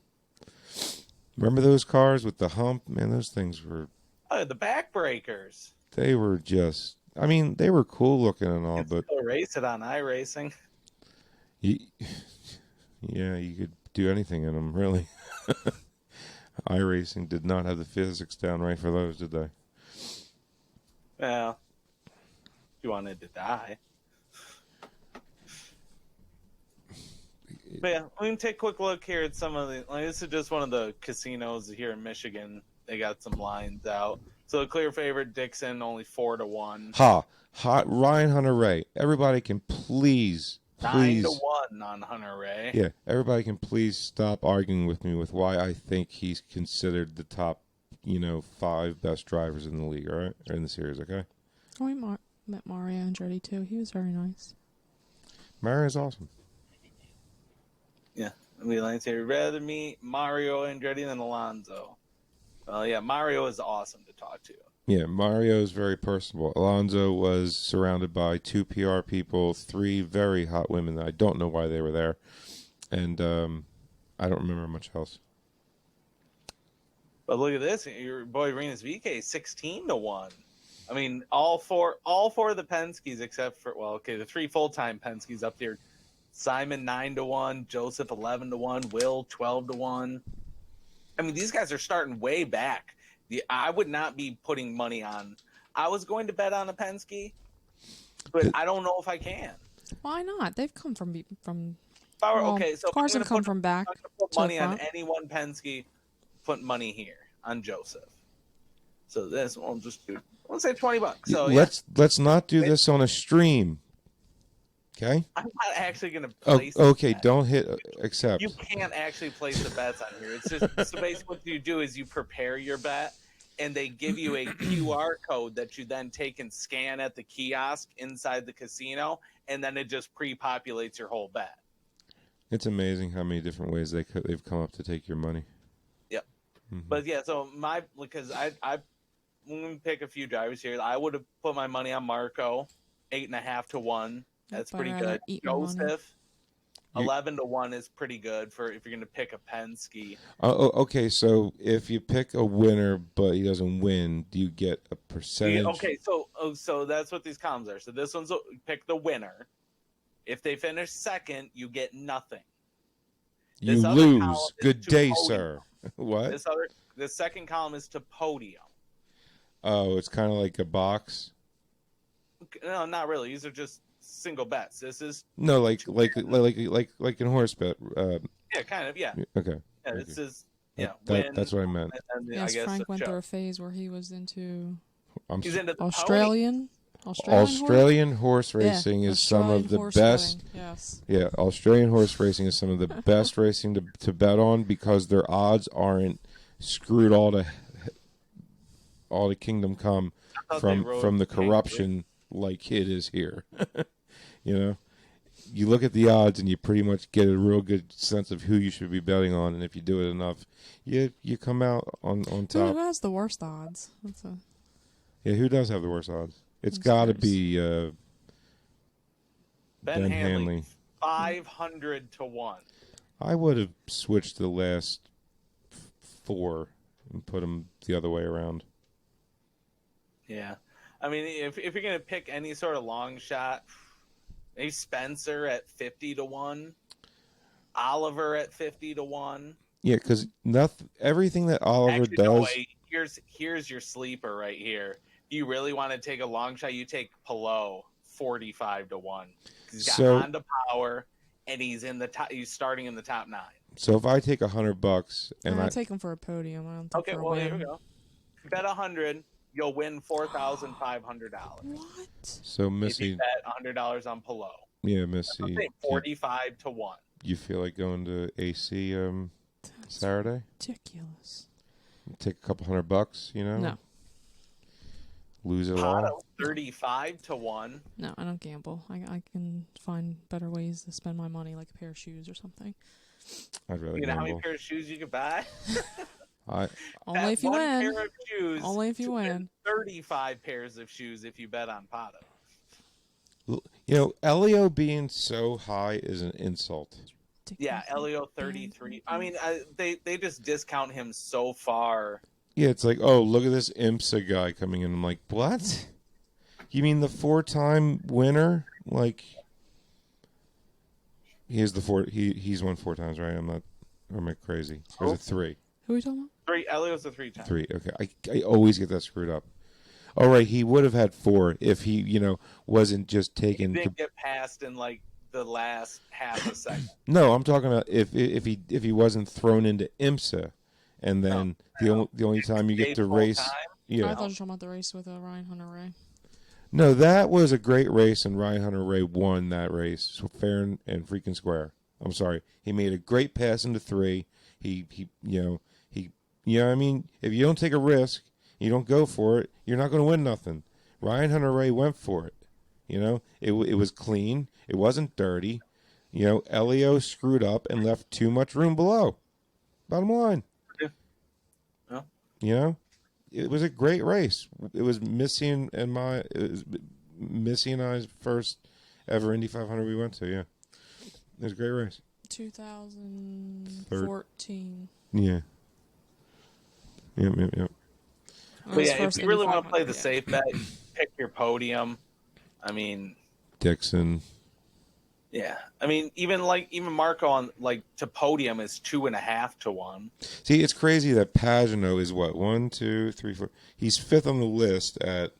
Remember those cars with the hump? Man, those things were... Oh, the backbreakers. They were just... I mean, they were cool looking and all, but... Still race it on iRacing. Yeah, you could do anything in them, really. iRacing did not have the physics down right for those, did they? Well, you wanted to die. But yeah, we can take a quick look here at some of the. Like, this is just one of the casinos here in Michigan. They got some lines out. So the clear favorite, Dixon, only 4-1. Ryan Hunter-Ray. Everybody can please 9-1 on Hunter Ray. Yeah, everybody can please stop arguing with me with why I think he's considered the top, 5 best drivers in the league, all right? Or in the series, okay? Oh, we met Mario Andretti, too. He was very nice. Mario's awesome. Yeah. We like to rather meet Mario Andretti than Alonso. Well, yeah, Mario is awesome to talk to. Yeah, Mario is very personable. Alonso was surrounded by 2 PR people, 3 very hot women. I don't know why they were there. And I don't remember much else. But look at this. Your boy Rinus VeeKay, 16-1. I mean, all four of the Penske's except for, the 3 full-time Penske's up there. Simon 9-1, Joseph 11-1, Will 12-1. I mean, these guys are starting way back. I would not be putting money on. I was going to bet on a Penske, but I don't know if I can. Why not? They've come from Okay, so cars have come from back. I'm going to put money on any one Penske. Put money here on Joseph. So this we'll just do. Let's say $20. So let's not do this on a stream. Okay. I'm not actually going to place. Okay, don't hit accept. You can't actually place the bets on here. It's just so basically what you do is you prepare your bet, and they give you a QR code that you then take and scan at the kiosk inside the casino, and then it just pre-populates your whole bet. It's amazing how many different ways they've come up to take your money. Yep. Mm-hmm. But yeah, so because I'm going to pick a few drivers here. I would have put my money on Marco, 8.5-1. That's pretty good. Joseph, 11-1 is pretty good for if you're going to pick a Penske. Okay, so if you pick a winner but he doesn't win, do you get a percentage? Yeah, okay, so that's what these columns are. So this one's pick the winner. If they finish second, you get nothing. You lose. Good day, sir. What? The second column is to podium. Oh, it's kind of like a box. No, not really. These are just single bets. This is like in horse bet. Yeah, kind of. Yeah. Okay. Yeah, this is that's what I meant. Yes, Frank went through a phase where he was into he's into Australian horse racing is some of the best. Yes. Yeah, Australian horse racing is some of the best racing to bet on because their odds aren't screwed all to kingdom come from the corruption like it is here. You look at the odds and you pretty much get a real good sense of who you should be betting on, and if you do it enough, you come out on top. Who has the worst odds? Who does have the worst odds? It's got to be Ben Hanley. 500-1. I would have switched the last 4 and put them the other way around. Yeah. I mean, if you're going to pick any sort of long shot, maybe Spencer at 50-1, Oliver at 50-1. Yeah, because everything that Oliver does. No, wait. Here's your sleeper right here. If you really want to take a long shot, you take Palou 45-1. He's got Honda power, and he's in the top. He's starting in the top 9. So if I take $100 and I take him for a podium, I don't think okay, well here we go. Bet 100. You'll win $4,500. What? So Missy, if you bet $100 on Palou. Yeah, Missy. 45-1. You feel like going to AC Saturday? Ridiculous. Take a couple $100, No. Lose it all. 35-1. No, I don't gamble. I can find better ways to spend my money, like a pair of shoes or something. I'd rather You know gamble. how many pairs of shoes you could buy? Only if you win. Pair of shoes Only if you win. 35 pairs of shoes if you bet on Pato. Elio being so high is an insult. Yeah, Elio 33. I mean, they just discount him so far. Yeah, it's like, oh, look at this IMSA guy coming in. I'm like, what? You mean the 4-time winner? Like, he's won 4 times, right? Or am I crazy? Or is it 3? Who are we talking about? 3. Elio's a 3-time. 3. Okay, I always get that screwed up. All right, he would have had 4 if he, wasn't just taken. He didn't get passed in like the last half a second. No, I'm talking about if he wasn't thrown into IMSA, and then the only time you get to race. Time? Yeah. I thought you were talking about the race with Ryan Hunter-Ray. No, that was a great race, and Ryan Hunter-Ray won that race, so fair and freaking square. I'm sorry, he made a great pass into 3. He I mean, if you don't take a risk, you don't go for it, you're not going to win nothing. Ryan Hunter-Ray went for it. It was clean. It wasn't dirty. Elio screwed up and left too much room below. Bottom line. Yeah. It was a great race. It was Missy and I's first ever Indy 500 we went to. Yeah, it was a great race. 2014. Yeah. Yep. But yeah, if you really want to play the safe bet, pick your podium. I mean, Dixon. Yeah, I mean, even Marco on to podium is 2.5 to 1. See, it's crazy that Pagano is what 1, 2, 3, 4. He's 5th on the list at,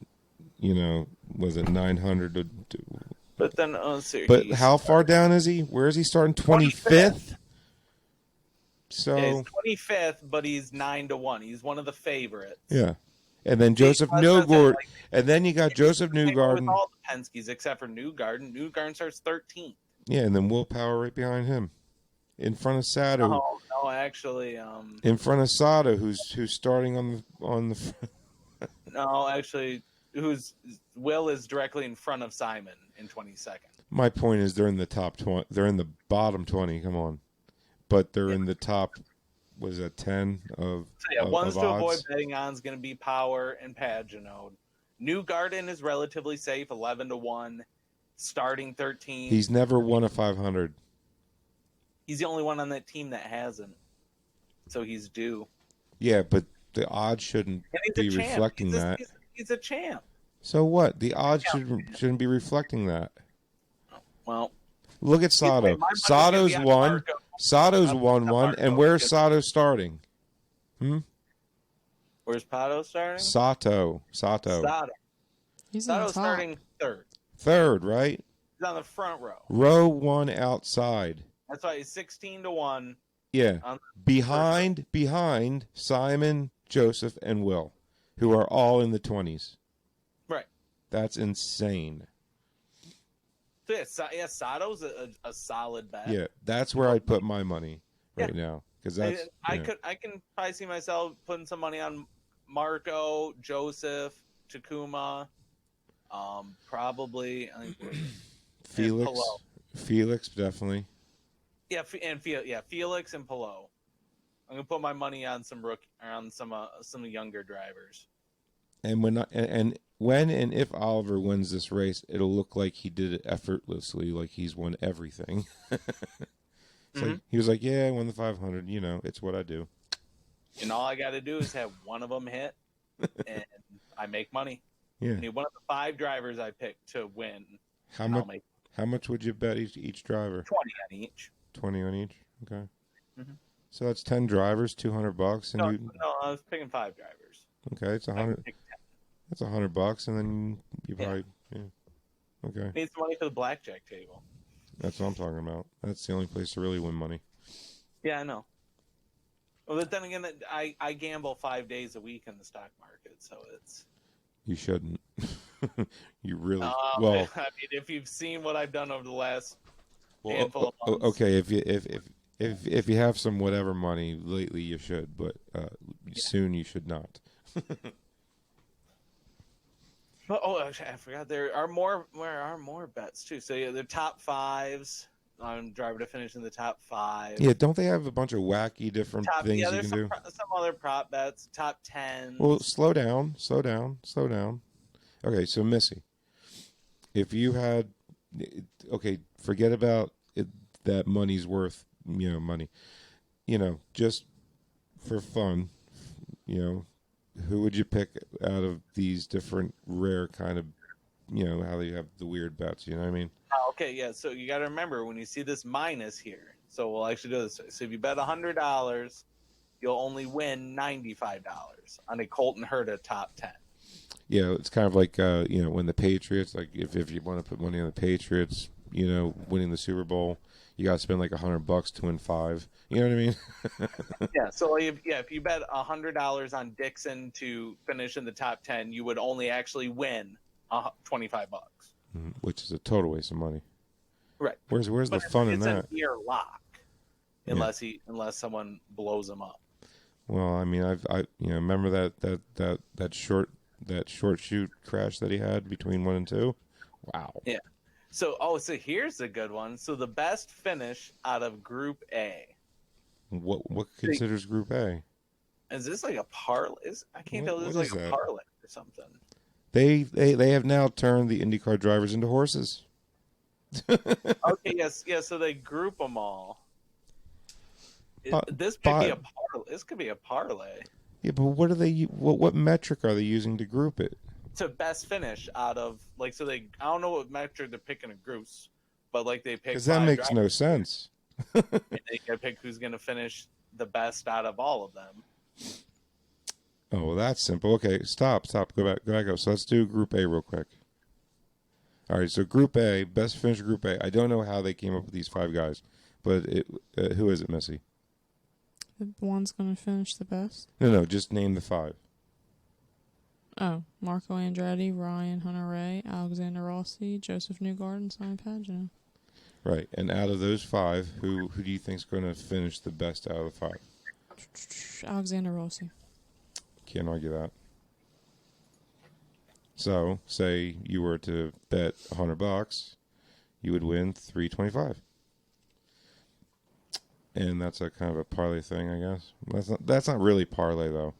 was it 900? But then, let's see. But how far down is he? Where is he starting? 25th. So yeah, he's 25th, but he's 9 to 1. He's one of the favorites. Yeah. And then Joseph Newgarden, and then you got Joseph Newgarden. With all the Penske's except for Newgarden. Newgarden starts 13th. Yeah, and then Willpower right behind him, in front of Sato. No, actually, in front of Sato, who's starting on the. No, actually, Will is directly in front of Simon in 22nd. My point is, they're in the top 20. They're in the bottom 20. Come on, but they're in the top. Was that 10 of? So yeah, ones to odds? avoid betting on is going to be Power and Pagano. Newgarden is relatively safe, 11 to 1, starting 13. He's never won a 500. He's the only one on that team that hasn't, so he's due. Yeah, but the odds shouldn't be reflecting that. He's a champ. So what? The odds shouldn't be reflecting that. Well, look at Sato. Sato's won. Sato's won one, and where's Sato starting? Where's Pato starting? Sato. He's Sato's starting third. Third, right? He's on the front row. Row 1 outside. That's why he's 16 to 1. Yeah. Behind Simon, Joseph, and Will, who are all in the 20s. Right. That's insane. So yeah, Sato's a solid bet. Yeah, that's where I'd put my money right now, because that's. I can probably see myself putting some money on Marco, Joseph, Takuma, probably I think Felix definitely. Yeah, Felix and Pillow. I'm gonna put my money on some some younger drivers. And when and if Oliver wins this race, it'll look like he did it effortlessly, like he's won everything. Like, he was like, "Yeah, I won the 500. It's what I do." And all I got to do is have one of them hit, and I make money. Yeah. I mean, one of the 5 drivers I picked to win. How much would you bet each driver? 20 on each. 20 on each. Okay. Mm-hmm. So that's 10 drivers, $200, and No, I was picking 5 drivers. Okay, it's 100. That's $100, and then you probably Okay. Need some money for the blackjack table. That's what I'm talking about. That's the only place to really win money. Yeah, I know. Well, but then again, I gamble 5 days a week in the stock market, so it's. You shouldn't. You really I mean, if you've seen what I've done over the last handful of months. Okay, if you have some whatever money lately, you should, but soon you should not. Actually, I forgot there are more bets too. So yeah, the top 5s. I'm driver to finish in the top 5. Yeah, don't they have a bunch of wacky different things you can do? Some other prop bets, top 10. Well, slow down. Okay, so Missy, if you had, forget about it, that money's worth, money, just for fun, who would you pick out of these different rare kind of, how you have the weird bets, you know what I mean? Okay, yeah. So you got to remember when you see this minus here. So we'll actually do this. So if you bet $100, you'll only win $95 on a Colton Herta top 10. Yeah, it's kind of like when the Patriots, like if you want to put money on the Patriots, winning the Super Bowl. You got to spend like $100 to win 5. You know what I mean? Yeah. So if you bet $100 on Dixon to finish in the top 10, you would only actually win $25. Which is a total waste of money. Right. Where's the fun in that? It's a near lock, unless someone blows him up. Well, I mean, I remember that short shoot crash that he had between 1 and 2. Wow. Yeah. So here's a good one. So the best finish out of Group A. What considers Group A? Is this like a parlay? I can't tell. This is like a parlay or something. They have now turned the IndyCar drivers into horses. Okay. Yes. Yeah. So they group them all. This could be a parlay. This could be a parlay. Yeah, but what metric are they using to group it? To best finish out of I don't know what metric they're picking in groups, but they pick. Because that makes no sense. And they can pick who's going to finish the best out of all of them. Oh, well, that's simple. Okay, stop. Go back up. So let's do Group A real quick. All right, so Group A, best finish Group A. I don't know how they came up with these 5 guys, but who is it, Missy? The one's going to finish the best? No, just name the 5. Oh, Marco Andretti, Ryan Hunter-Reay, Alexander Rossi, Joseph Newgarden, Simon Pagenaud. Right, and out of those 5, who do you think is going to finish the best out of the 5? Alexander Rossi. Can't argue that. So, say you were to bet $100, you would win $325. And that's a kind of a parlay thing, I guess. That's not really parlay though.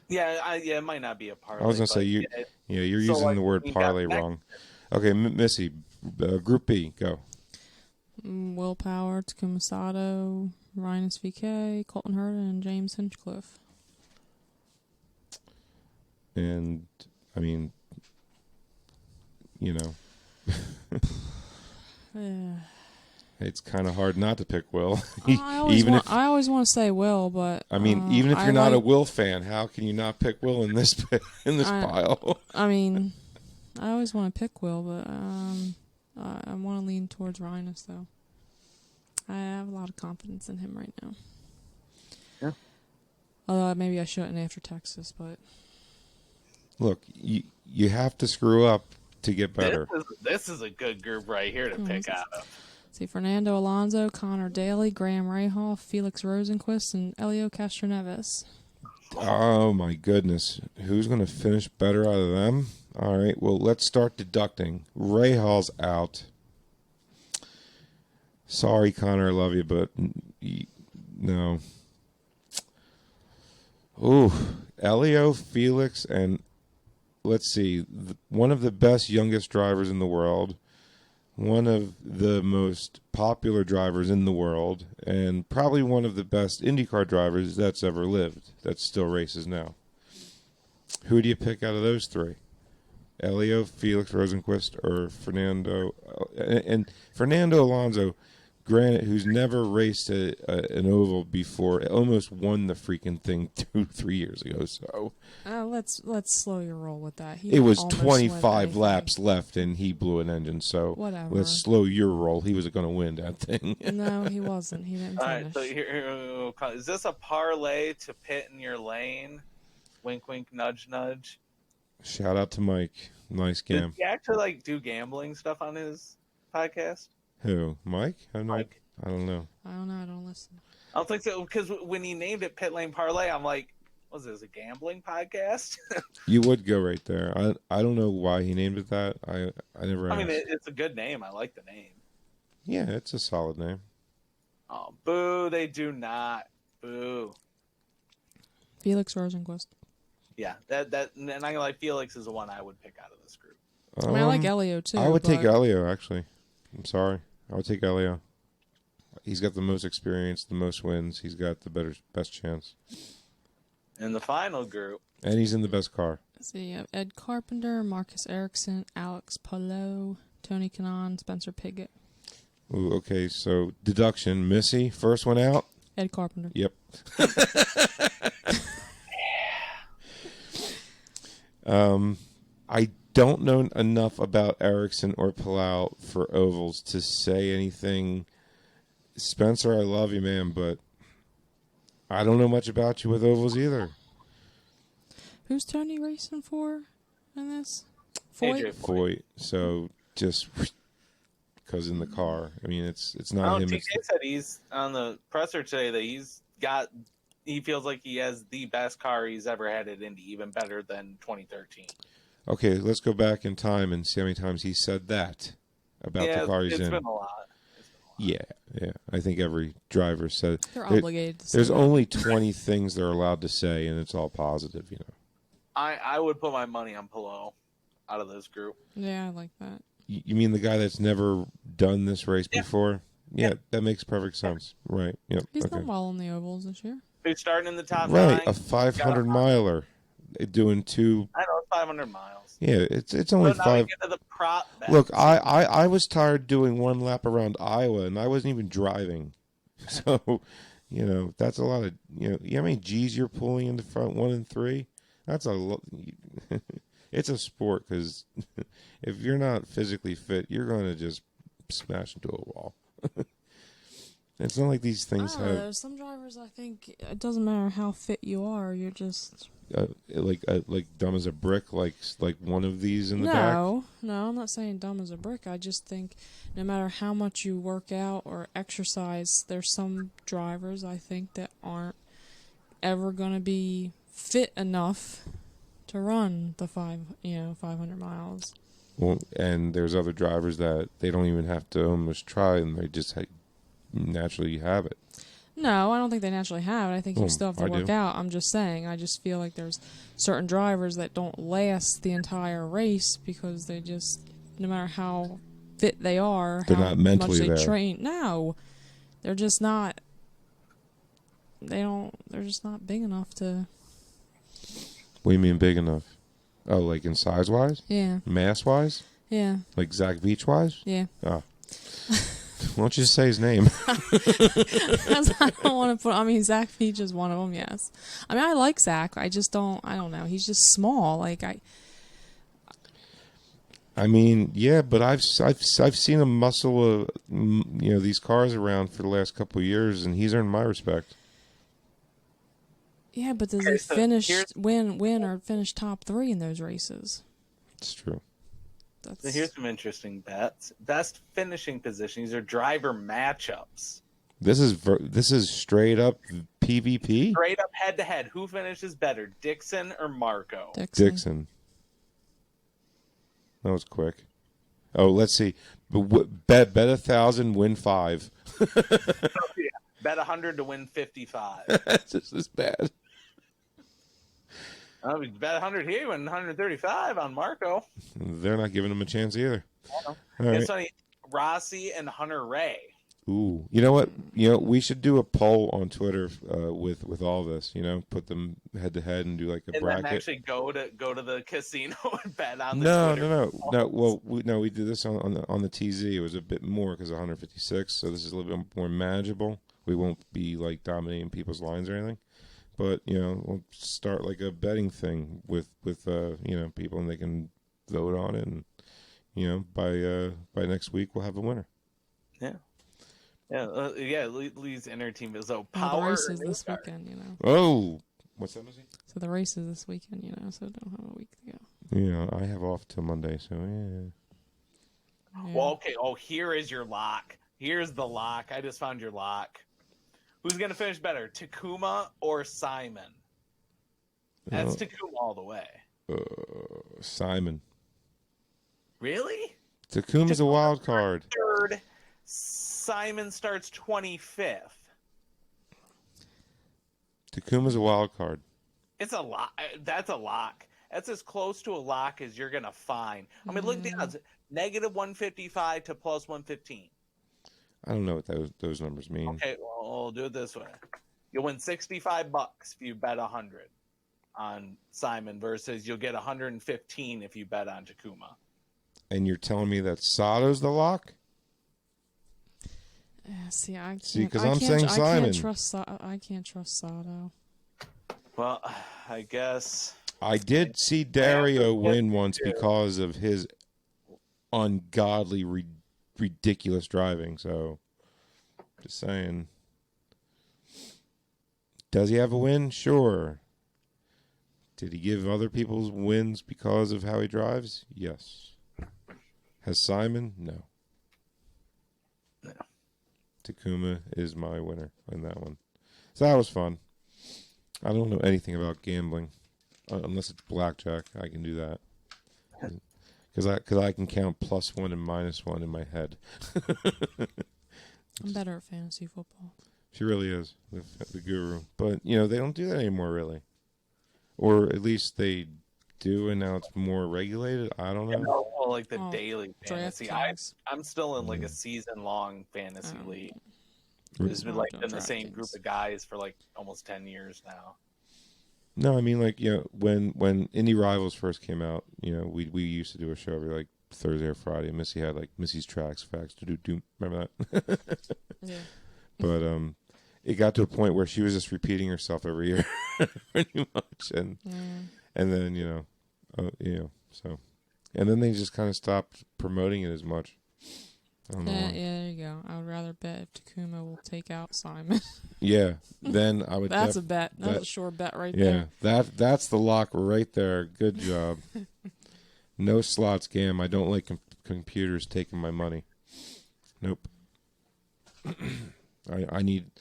Yeah, it might not be a parlay. I was gonna say you're using the word parlay wrong. Okay, Missy, Group B, go. Will Power, Takuma Sato, Ryan SVK, Colton Herta, and James Hinchcliffe. And I mean, Yeah. it's kind of hard not to pick Will. I always want to say Will, but I mean, even if you're not a Will fan, how can you not pick Will in this pile? I mean, I always want to pick Will, but I want to lean towards Rhinus, though. I have a lot of confidence in him right now. Yeah. Although maybe I shouldn't after Texas, but Look, you have to screw up to get better. This is a good group right here to pick out of. See, Fernando Alonso, Connor Daly, Graham Rahal, Felix Rosenquist, and Elio Castroneves. Oh, my goodness. Who's going to finish better out of them? All right, well, let's start deducting. Rahal's out. Sorry, Connor, I love you, but no. Ooh, Elio, Felix, and let's see, one of the best youngest drivers in the world, one of the most popular drivers in the world, and probably one of the best IndyCar drivers that's ever lived, that still races now. Who do you pick out of those 3? Elio, Felix Rosenquist, or Fernando? And Fernando Alonso, granted, who's never raced an oval before, almost won the freaking thing 2-3 years ago. So let's slow your roll with that. It was 25 laps left, and he blew an engine. So whatever. Let's slow your roll. He was going to win that thing. No, he wasn't. He didn't finish. All right, so here, is this a parlay to pit in your lane? Wink, wink, nudge, nudge. Shout out to Mike. Nice game. Did he actually do gambling stuff on his podcast? Who? Mike? Mike. I don't know. I don't know. I don't listen. I don't think so, because when he named it Pit Lane Parlay, I'm like, was this a gambling podcast? You would go right there. I don't know why he named it that. I never asked. I mean, it's a good name. I like the name. Yeah, it's a solid name. Oh, boo! They do not. Boo. Felix Rosenquist. Yeah, and I like Felix is the one I would pick out of this group. I mean, I like Elio too. I would take Elio, actually. I'm sorry. I would take Elio. He's got the most experience, the most wins. He's got the best chance. In the final group. And he's in the best car. So you have Ed Carpenter, Marcus Ericsson, Alex Palou, Tony Kanaan, Spencer Pigot. Ooh, okay, so deduction. Missy, first one out. Ed Carpenter. Yep. I don't know enough about Ericsson or Palau for ovals to say anything. Spencer, I love you, man, but I don't know much about you with ovals either. Who's Tony racing for in this? AJ Foyt? Foyt. So just because in the car. I mean, it's not him. TK said he's on the presser today that he feels like he has the best car he's ever had at Indy, even better than 2013. Okay, let's go back in time and see how many times he said that about the car he's in. It's been a lot. Yeah. I think every driver said They're obligated to say there's that. only 20 things they're allowed to say, and it's all positive, you know. I would put my money on Pillow out of this group. Yeah, I like that. You mean the guy that's never done this race before? Yeah, that makes perfect sense. Right. Yep. He's okay. done well in the ovals this year. Who's starting in the top Right, 9? a 500 miler doing 2. I know, 500 miles. Yeah, it's only So now we 5. get to the prop bets. Look, I was tired doing one lap around Iowa, and I wasn't even driving. So, you know, that's a lot of, you know how many G's you're pulling in the front 1 and 3? That's a lot. It's a sport because if you're not physically fit, you're going to just smash into a wall. It's not like these things I don't know, have there's some drivers, I think it doesn't matter how fit you are, you're just... like dumb as a brick, like one of these in the back. No, I'm not saying dumb as a brick. I just think no matter how much you work out or exercise, there's some drivers I think that aren't ever going to be fit enough to run the 500 miles. Well, and there's other drivers that they don't even have to almost try, and they just naturally have it. No, I don't think they naturally have it. I think you Oh, still have to I work do. out. I'm just saying. I just feel like there's certain drivers that don't last the entire race because they just, no matter how fit they are, They're how not mentally much they there. train. No, they're just not. They're just not big enough to. What do you mean big enough? Oh, like in size wise, Yeah, mass wise, yeah, like Zach Beach wise. yeah. Oh, why don't you just say his name? Because I don't want to put. I mean, Zach Peach is one of them. Yes. I mean, I like Zach. I just don't. I don't know. He's just small. Like I mean, yeah, but I've seen him muscle these cars around for the last couple of years, and he's earned my respect. Yeah, but does Okay, he so finish here's- win or finish top 3 in those races? It's true. That's So here's some interesting bets. Best finishing position. These are driver matchups. This is straight up PvP. Straight up head to head. Who finishes better, Dixon or Marco? Dixon. That was quick. Oh, let's see. Bet 1,000, win 5. Bet 100 to win 55. That's just as bad. We bet 100 here, win 135 on Marco. They're not giving him a chance either. All right. It's funny. Rossi and Hunter Ray. Ooh, you know what? We should do a poll on Twitter with all this. Put them head to head and do like a And bracket. then actually go to the casino and bet on the No. Twitter. Well, we did this on the TZ. It was a bit more because 156. So this is a little bit more manageable. We won't be like dominating people's lines or anything. But we'll start like a betting thing with people, and they can vote on it, and by next week we'll have a winner. Yeah. Lee's inner team is the power. race is or this NASCAR? weekend, Oh, what's that, Missy? So the race is this weekend, so don't have a week to go. Yeah, I have off till Monday, so yeah. Yeah. Well, okay. Oh, here is your lock. Here's the lock. I just found your lock. Who's going to finish better, Takuma or Simon? That's Takuma all the way. Simon. Really? Takuma's a wild card. Third. Simon starts 25th. Takuma's a wild card. It's a lock. That's a lock. That's as close to a lock as you're going to find. I mean, look at the odds. Negative 155 to plus 115. I don't know what those numbers mean. Okay, well, we'll do it this way. You'll win $65 if you bet 100 on Simon versus you'll get 115 if you bet on Takuma. And you're telling me that Sato's the lock? Yeah, see, I can't. See, 'cause I I'm can't- saying I Simon. can't trust. I can't trust Sato. Well, I guess I did see Dario win once because of his ungodly, ridiculous driving. So, just saying. Does he have a win? Sure. Did he give other people's wins because of how he drives? Yes. Has Simon? No. No. Takuma is my winner in that one. So that was fun. I don't know anything about gambling. Unless it's blackjack, I can do that. Because I can count +1 and -1 in my head. I'm better at fantasy football. She really is, the guru. But, they don't do that anymore, really. Or at least they do, and now it's more regulated. I don't know. Well, like the daily fantasy. DraftKings. I'm still in like a season-long fantasy league. It's been I'm like doing been the same DraftKings. group of guys for like almost 10 years now. No, I mean, like, when Indy Rivals first came out, we used to do a show every, like, Thursday or Friday. Missy had, like, Missy's Tracks, Facts, do. Remember that? Yeah. But it got to a point where she was just repeating herself every year, pretty much, and then so, and then they just kind of stopped promoting it as much. I don't know. Yeah, there you go. I would rather bet if Takuma will take out Simon. Yeah, then I would. That's a bet. That's a sure bet right yeah, there. that's the lock right there. Good job. No slots game. I don't like computers taking my money. Nope. I need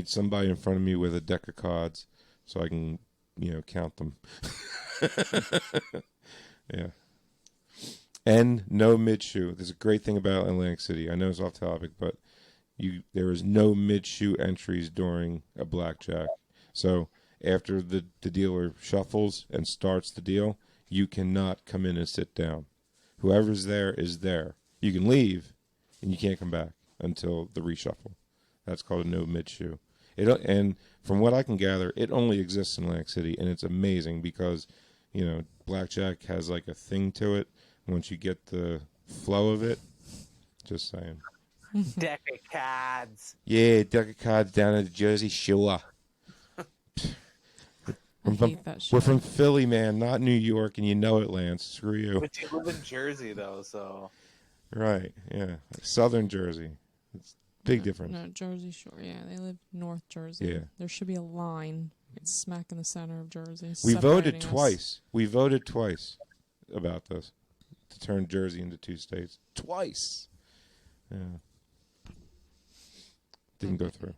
somebody in front of me with a deck of cards so I can count them. Yeah. And no mid shoe. There's a great thing about Atlantic City. I know it's off topic, but there is no mid shoe entries during a blackjack. So after the dealer shuffles and starts the deal, you cannot come in and sit down. Whoever's there is there. You can leave, and you can't come back until the reshuffle. That's called a no mid shoe. And from what I can gather, it only exists in Atlantic City, and it's amazing because blackjack has like a thing to it. Once you get the flow of it, just saying. Deck of cards. Yeah, deck of cards down at the Jersey Shore. I hate that shit. We're from Philly, man, not New York, and you know it, Lance. Screw you. But you live in Jersey, though, so. Right, yeah. Southern Jersey. It's big difference. No, Jersey Shore. Yeah, they live North Jersey. Yeah. There should be a line. It's smack in the center of Jersey. We voted separating us. twice. We voted twice about this. To turn Jersey into 2 states. Twice. Yeah. Didn't go through.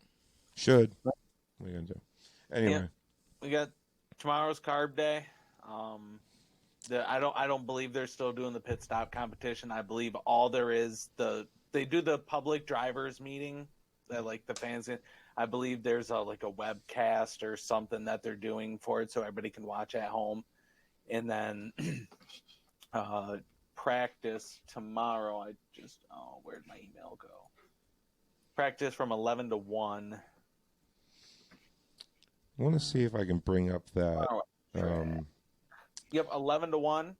Should. What are you going to do? Anyway. Yeah. We got tomorrow's carb day. I don't believe they're still doing the pit stop competition. I believe all there is they do the public drivers meeting that like the fans get. I believe there's a webcast or something that they're doing for it so everybody can watch at home. And then practice tomorrow. Where'd my email go? Practice from 11 to 1. I want to see if I can bring up that. Yep, 11 to 1.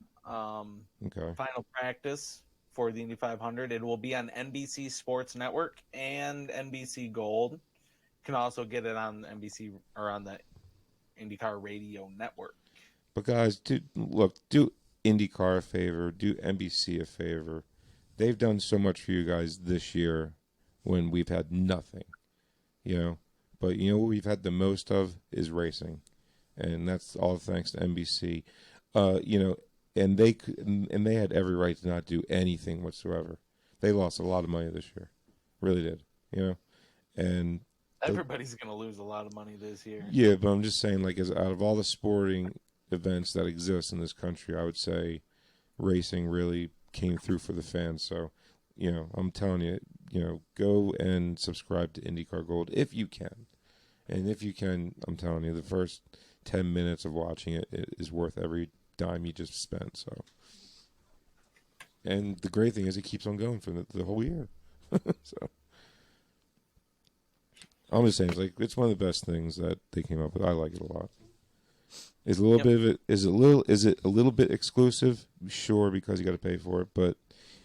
Okay. Final practice for the Indy 500. It will be on NBC Sports Network and NBC Gold. You can also get it on NBC or on the IndyCar Radio Network. But guys, do IndyCar a favor, do NBC a favor. They've done so much for you guys this year when we've had nothing, But what we've had the most of is racing, and that's all thanks to NBC. And they had every right to not do anything whatsoever. They lost a lot of money this year, really did. And everybody's going to lose a lot of money this year. Yeah, but I'm just saying, like, as out of all the sporting events that exist in this country, I would say racing really came through for the fans. So, I'm telling you, go and subscribe to IndyCar Gold if you can. And if you can, I'm telling you, the first 10 minutes of watching it is worth every dime you just spent. So, and the great thing is it keeps on going for the whole year. So, I'm just saying, it's one of the best things that they came up with. I like it a lot. Is a little bit of it? Is it a little bit exclusive? Sure, because you got to pay for it, but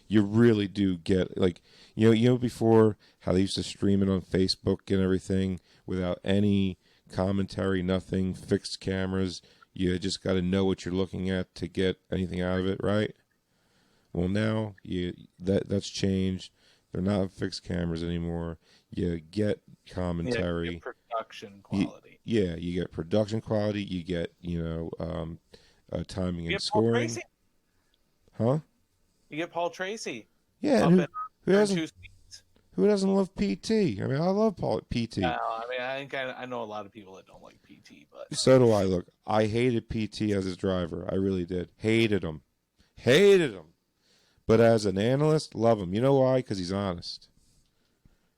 you really do get before how they used to stream it on Facebook and everything without any commentary, nothing, fixed cameras. You just got to know what you're looking at to get anything out of it, right? Well, now that's changed. They're not fixed cameras anymore. You get commentary. Yeah, you get production quality. You get production quality. You get timing and scoring. Tracy. Huh? You get Paul Tracy. Yeah, who doesn't? 2 speeds. Who doesn't love PT? I mean, I love PT. No, I mean, I know a lot of people that don't like PT, but So do I. Look, I hated PT as his driver. I really did. Hated him. But as an analyst, love him. You know why? Because he's honest.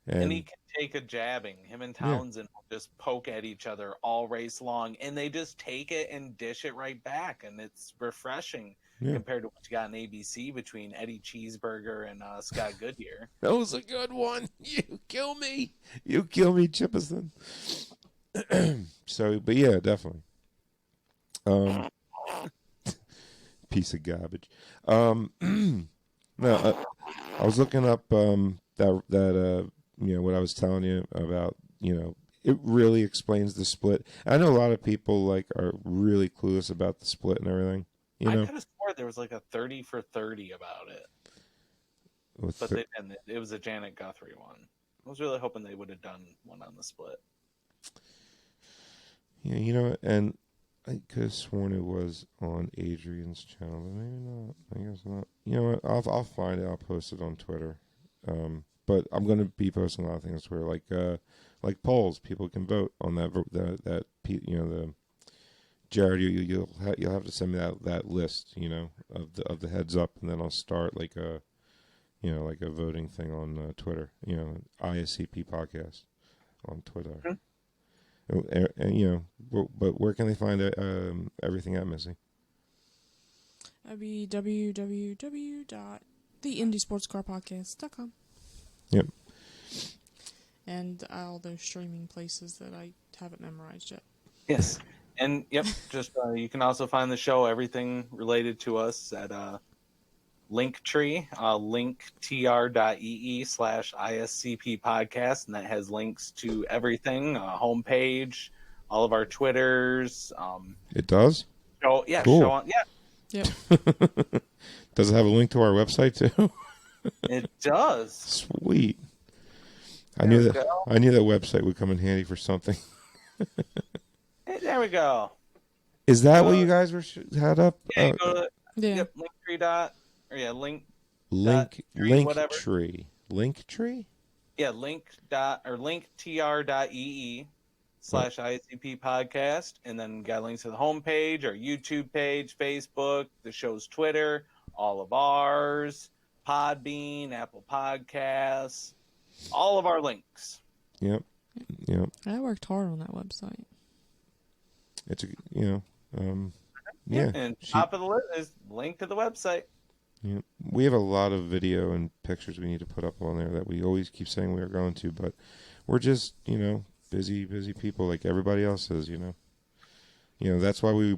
And he can take a jabbing. Him and Townsend will just poke at each other all race long, and they just take it and dish it right back, and it's refreshing compared to what you got in ABC between Eddie Cheeseburger and Scott Goodyear. That was a good one. You kill me, Chippison. So, but yeah, definitely. Piece of garbage. No, I was looking up that what I was telling you about. It really explains the split. I know a lot of people like are really clueless about the split and everything. I could have swore there was like a 30 for 30 about it, but they didn't. It was a Janet Guthrie one. I was really hoping they would have done one on the split. Yeah, and I could have sworn it was on Adrian's channel, but maybe not. I guess not. You know what? I'll find it. I'll post it on Twitter. But I'm going to be posting a lot of things on Twitter, like polls. People can vote on that. The Jared, you'll have to send me that list, of the heads up, and then I'll start like a voting thing on Twitter. ISCP podcast on Twitter. Okay. And but where can they find everything at, Missy? That'd be www.theindysportscarpodcast.com. Yep. And all those streaming places that I haven't memorized yet. Yes. And just you can also find the show, everything related to us at Linktree, linktr.ee/ISCP podcast, and that has links to everything, homepage, all of our Twitters. It does? Oh, yeah. Cool. Yep. Does it have a link to our website too? It does. Sweet. I knew that website would come in handy for something. There we go. Is that what you guys had up? Yeah, go to Yeah. Linktree. Linktree? Yeah, linktr.ee/ICP podcast, and then got links to the homepage, our YouTube page, Facebook, the show's Twitter, all of ours, Podbean, Apple Podcasts, all of our links. Yep. I worked hard on that website. It's And top of the list is link to the website. Yeah. We have a lot of video and pictures we need to put up on there that we always keep saying we are going to, but we're just, busy people like everybody else is, that's why we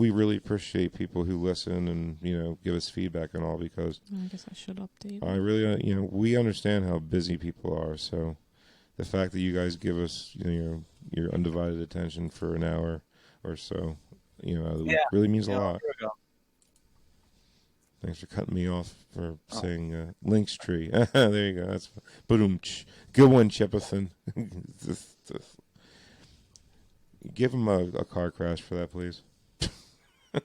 really appreciate people who listen and, give us feedback and all, because I guess I should update. I really, we understand how busy people are. So the fact that you guys give us, your undivided attention for an hour or so, really means a lot. Here we go. Thanks for cutting me off for saying Linktree. There you go. That's boom. Good one, Chippison. Give him a car crash for that, please. I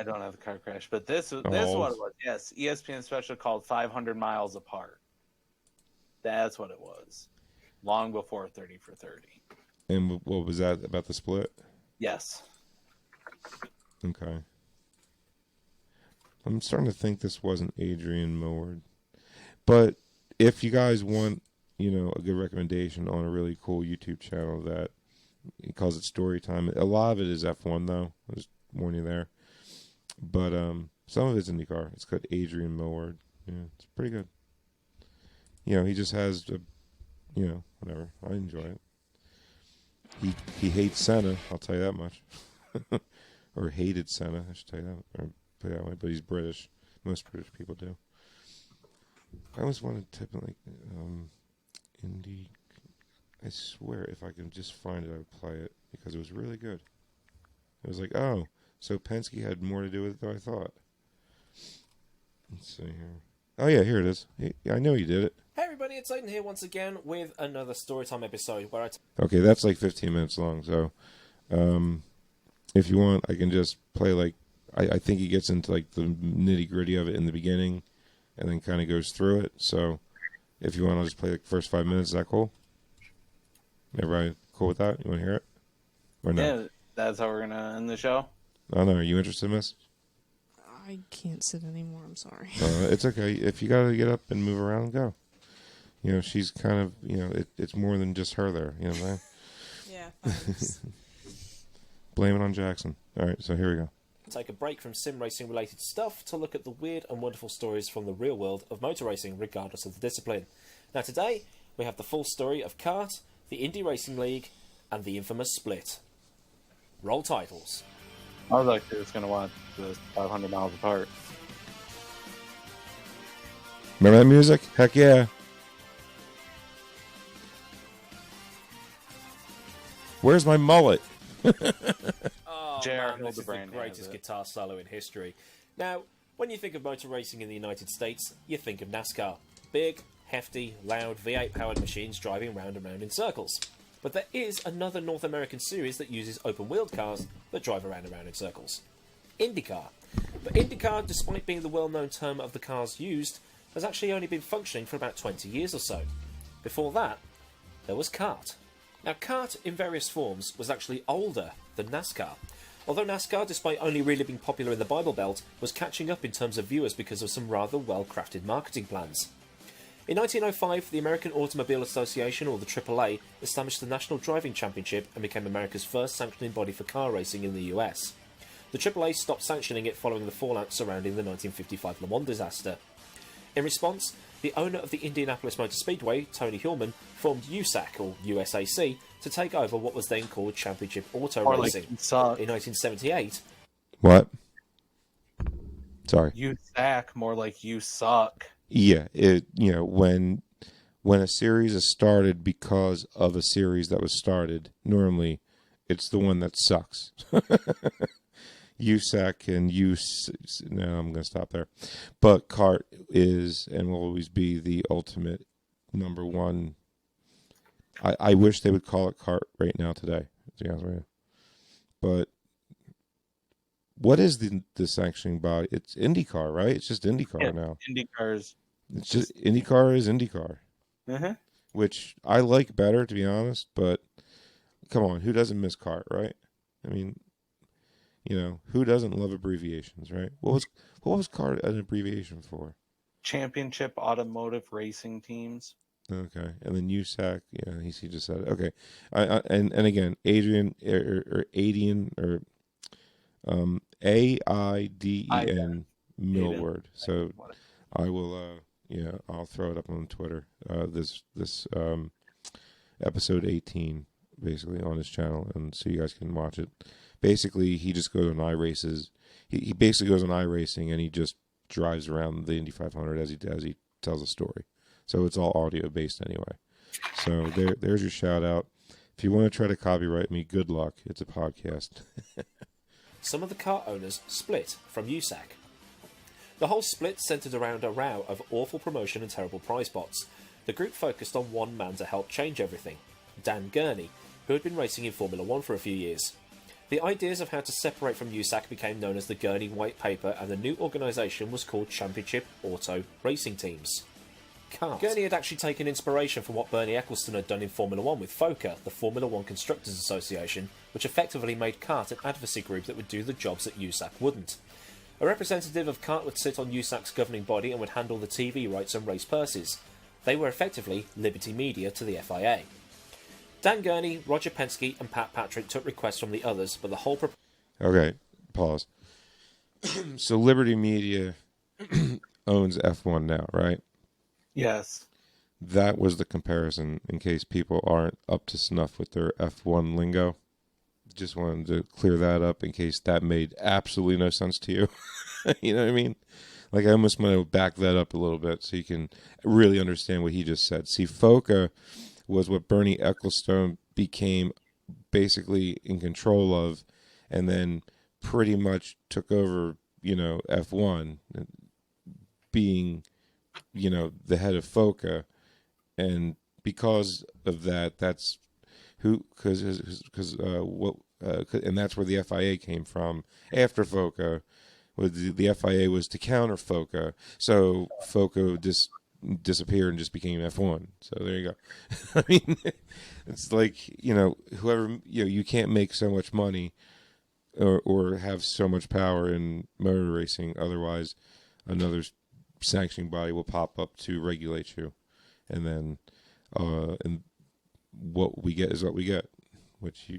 don't have the car crash, but this is what it was. Yes, ESPN special called 500 Miles Apart. That's what it was. Long before 30 for 30. And what was that about the split? Yes. Okay. I'm starting to think this wasn't Adrian Millward. But if you guys want, a good recommendation on a really cool YouTube channel that he calls it Story Time. A lot of it is F1 though. I'll just warn you there. But some of it's IndyCar. It's called Adrian Millward. Yeah, it's pretty good. He just has whatever. I enjoy it. He hates Senna, I'll tell you that much. Or hated Senna, I should tell you that. Or put it that way, but he's British. Most British people do. I always wanted to type in Indy. I swear, if I can just find it, I would play it because it was really good. It was like, oh, so Penske had more to do with it than I thought. Let's see here. Oh, yeah, here it is. Yeah, I know you did it. Hey everybody, it's Aidan here once again with another Storytime episode where Okay, that's like 15 minutes long, so if you want, I can just play like, I think he gets into like the nitty-gritty of it in the beginning and then kind of goes through it, so if you want, I'll just play the first 5 minutes. Is that cool? Everybody cool with that? You want to hear it? Or no? Yeah, that's how we're gonna end the show. Oh, no, are you interested, miss? I can't sit anymore. I'm sorry. It's okay. If you got to get up and move around, go. You know, she's kind of, you know, it's more than just her there. You know what I'm saying? Yeah, thanks. Blame it on Jackson. All right, so here we go. take a break from sim racing related stuff to look at the weird and wonderful stories from the real world of motor racing, regardless of the discipline. Now today, we have the full story of kart, the Indy Racing League, and the infamous split. Roll titles. I was actually just gonna watch this 500 miles apart. Remember that music? Heck yeah. Where's my mullet? Oh J.R. man, this is the Hildebrand has greatest it. guitar solo in history. Now, when you think of motor racing in the United States, you think of NASCAR. Big, hefty, loud V8-powered machines driving round and round in circles. But there is another North American series that uses open-wheeled cars that drive around and round in circles. Indycar. But Indycar, despite being the well-known term of the cars used, has actually only been functioning for about 20 years or so. Before that, there was kart. Now, kart in various forms was actually older than NASCAR. Although NASCAR, despite only really being popular in the Bible Belt, was catching up in terms of viewers because of some rather well-crafted marketing plans. In 1905, the American Automobile Association, or the AAA, established the National Driving Championship and became America's first sanctioning body for car racing in the US. The AAA stopped sanctioning it following the fallout surrounding the 1955 Le Mans disaster. In response, the owner of the Indianapolis Motor Speedway, Tony Hillman, formed USAC, or USAC, to take over what was then called Championship Auto Or like Racing. you suck. In 1978, What? Sorry. You sack more like you suck. Yeah, when a series is started because of a series that was started, normally it's the one that sucks. USAC and no, I'm going to stop there. But kart is and will always be the ultimate number one. I wish they would call it kart right now today, to be honest with you. But what is the sanctioning body? It's IndyCar, right? It's just IndyCar now. IndyCars. It's just IndyCar is IndyCar, Mm-hmm. which I like better, to be honest. But come on, who doesn't miss kart, right? I mean, who doesn't love abbreviations, right? What was kart an abbreviation for? Championship Automotive Racing Teams. Okay, and then USAC, yeah, he just said it. Okay, and again, Adrian or Adian or AIDEN Millward. So I will, I'll throw it up on Twitter. This episode 18, basically on his channel, and so you guys can watch it. Basically, he just goes on iRaces. He basically goes on iRacing and he just drives around the Indy 500 as he tells a story. So it's all audio based anyway. So there's your shout out. If you want to try to copyright me, good luck. It's a podcast. some of the car owners split from USAC. The whole split centred around a row of awful promotion and terrible prize pots. The group focused on one man to help change everything, Dan Gurney, who had been racing in Formula 1 for a few years. The ideas of how to separate from USAC became known as the Gurney White Paper, and the new organisation was called Championship Auto Racing Teams. Kart. Gurney had actually taken inspiration from what Bernie Ecclestone had done in Formula 1 with FOCA, the Formula 1 Constructors Association, which effectively made Kart an advocacy group that would do the jobs that USAC wouldn't. A representative of Kart would sit on USAC's governing body and would handle the TV rights and race purses. They were effectively Liberty Media to the FIA. Dan Gurney, Roger Penske and Pat Patrick took requests from the others, but the whole... Okay, pause. So Liberty Media owns F1 now, right? Yes. That was the comparison in case people aren't up to snuff with their F1 lingo. Just wanted to clear that up in case that made absolutely no sense to you. You know what I mean? Like, I almost want to back that up a little bit so you can really understand what he just said. See, FOCA was what Bernie Ecclestone became basically in control of, and then pretty much took over, F1, being, the head of FOCA. And because of that, that's and that's where the FIA came from after FOCA. The FIA was to counter FOCA, so FOCA disappeared and just became F1. So there you go. I mean, it's like, whoever, you can't make so much money or have so much power in motor racing, otherwise another sanctioning body will pop up to regulate you, and then and what we get is what we get, which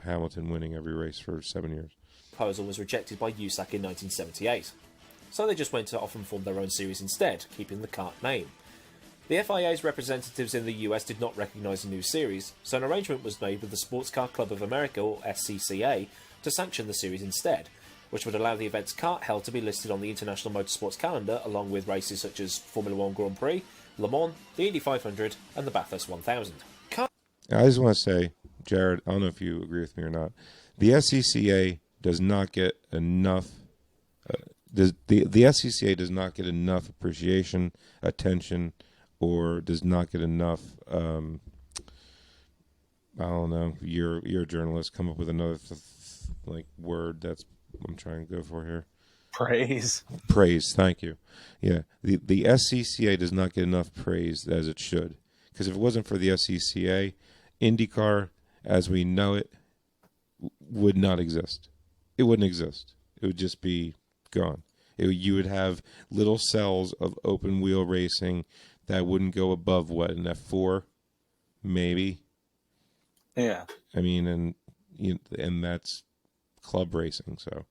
Hamilton winning every race for 7 years. Proposal was rejected by USAC in 1978, so they just went off and formed their own series instead, keeping the kart name. The FIA's representatives in the US did not recognise a new series, so an arrangement was made with the Sports Car Club of America, or SCCA, to sanction the series instead, which would allow the event's kart held to be listed on the International Motorsports calendar, along with races such as Formula One Grand Prix, Le Mans, the Indy 500, and the Bathurst 1000. I just want to say, Jared, I don't know if you agree with me or not, the SCCA does not get enough. The SCCA does not get enough appreciation, attention, or does not get enough. I don't know. You're a journalist. Come up with another word that's I'm trying to go for here. Praise. Praise. Thank you. Yeah, the SCCA does not get enough praise as it should, because if it wasn't for the SCCA, Indycar as we know it would not exist. It wouldn't exist. It would just be gone. You would have little cells of open wheel racing that wouldn't go above an F4, maybe. Yeah. I mean, and that's club racing. So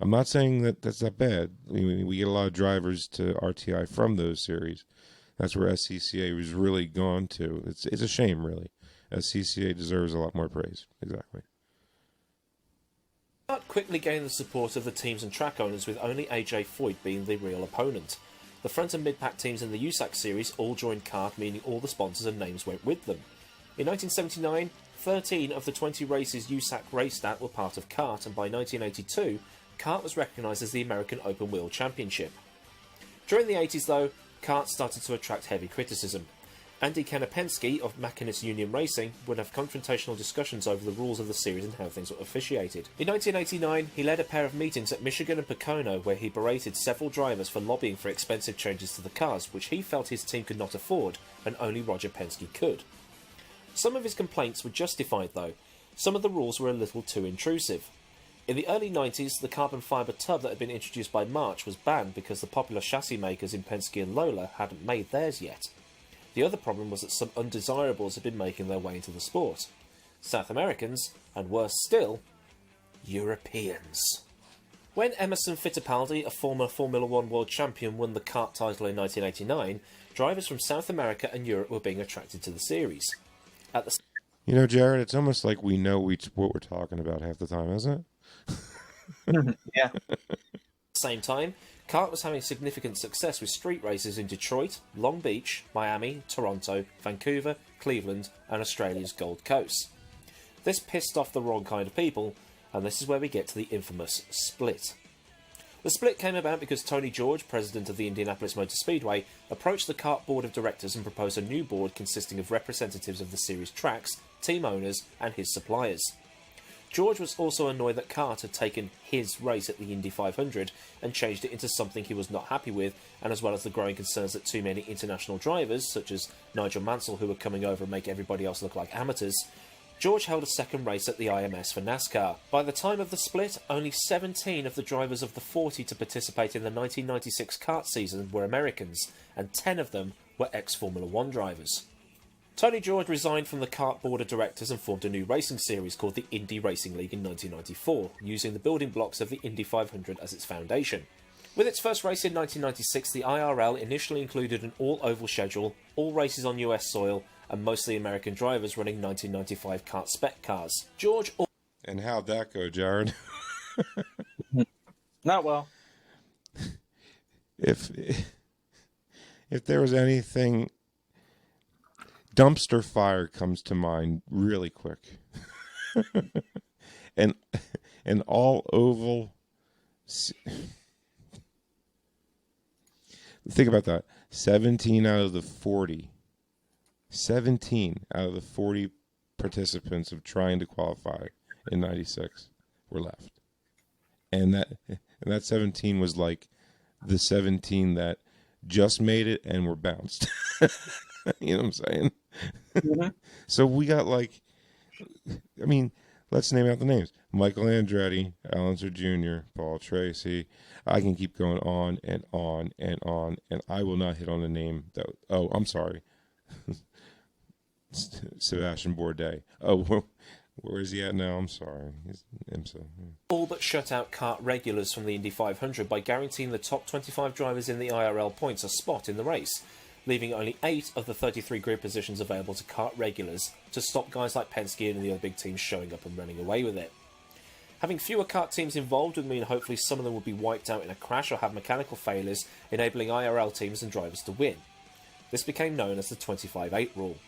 I'm not saying that that's that bad. I mean, we get a lot of drivers to RTI from those series. That's where SCCA was really gone to. It's a shame, really. SCCA deserves a lot more praise. Exactly. Kart quickly gained the support of the teams and track owners, with only AJ Foyt being the real opponent. The front and mid-pack teams in the USAC series all joined kart, meaning all the sponsors and names went with them. In 1979, 13 of the 20 races USAC raced at were part of kart, and by 1982, kart was recognised as the American Open Wheel Championship. During the 80s, though, kart started to attract heavy criticism. Andy Kanapensky of Machinist Union Racing would have confrontational discussions over the rules of the series and how things were officiated. In 1989, he led a pair of meetings at Michigan and Pocono where he berated several drivers for lobbying for expensive changes to the cars, which he felt his team could not afford, and only Roger Penske could. Some of his complaints were justified, though. Some of the rules were a little too intrusive. In the early 90s, the carbon fibre tub that had been introduced by March was banned because the popular chassis makers in Penske and Lola hadn't made theirs yet. The other problem was that some undesirables had been making their way into the sport. South Americans, and worse still, Europeans. When Emerson Fittipaldi, a former Formula One world champion, won the kart title in 1989, drivers from South America and Europe were being attracted to the series. At the Jared, it's almost like we know what we're talking about half the time, isn't it? Yeah. same time, kart was having significant success with street races in Detroit, Long Beach, Miami, Toronto, Vancouver, Cleveland, and Australia's Gold Coast. This pissed off the wrong kind of people, and this is where we get to the infamous split. The split came about because Tony George, president of the Indianapolis Motor Speedway, approached the kart board of directors and proposed a new board consisting of representatives of the series tracks, team owners, and his suppliers. George was also annoyed that kart had taken his race at the Indy 500 and changed it into something he was not happy with, and as well as the growing concerns that too many international drivers, such as Nigel Mansell, who were coming over and make everybody else look like amateurs, George held a second race at the IMS for NASCAR. By the time of the split, only 17 of the drivers of the 40 to participate in the 1996 kart season were Americans, and 10 of them were ex-Formula One drivers. Tony George resigned from the kart board of directors and formed a new racing series called the Indy Racing League in 1994, using the building blocks of the Indy 500 as its foundation. With its first race in 1996, the IRL initially included an all-oval schedule, all races on US soil, and mostly American drivers running 1995 kart spec cars. And how'd that go, Jared? Not well. If there was anything, dumpster fire comes to mind really quick. and an all oval. Think about that. 17 out of the 40. 17 out of the 40 participants of trying to qualify in 96 were left. And that 17 was like the 17 that just made it and were bounced. You know what I'm saying? Mm-hmm. So we got like, I mean, let's name out the names. Michael Andretti, Alonso Jr., Paul Tracy. I can keep going on and on and on, and I will not hit on the name that. Oh, I'm sorry. Sebastian Bourdais. Oh, where is he at now? I'm sorry. He's IMSA. All but shut out kart regulars from the Indy 500 by guaranteeing the top 25 drivers in the IRL points a spot in the race, leaving only 8 of the 33 grid positions available to kart regulars to stop guys like Penske and the other big teams showing up and running away with it. Having fewer kart teams involved would mean hopefully some of them would be wiped out in a crash or have mechanical failures, enabling IRL teams and drivers to win. This became known as the 25-8 rule.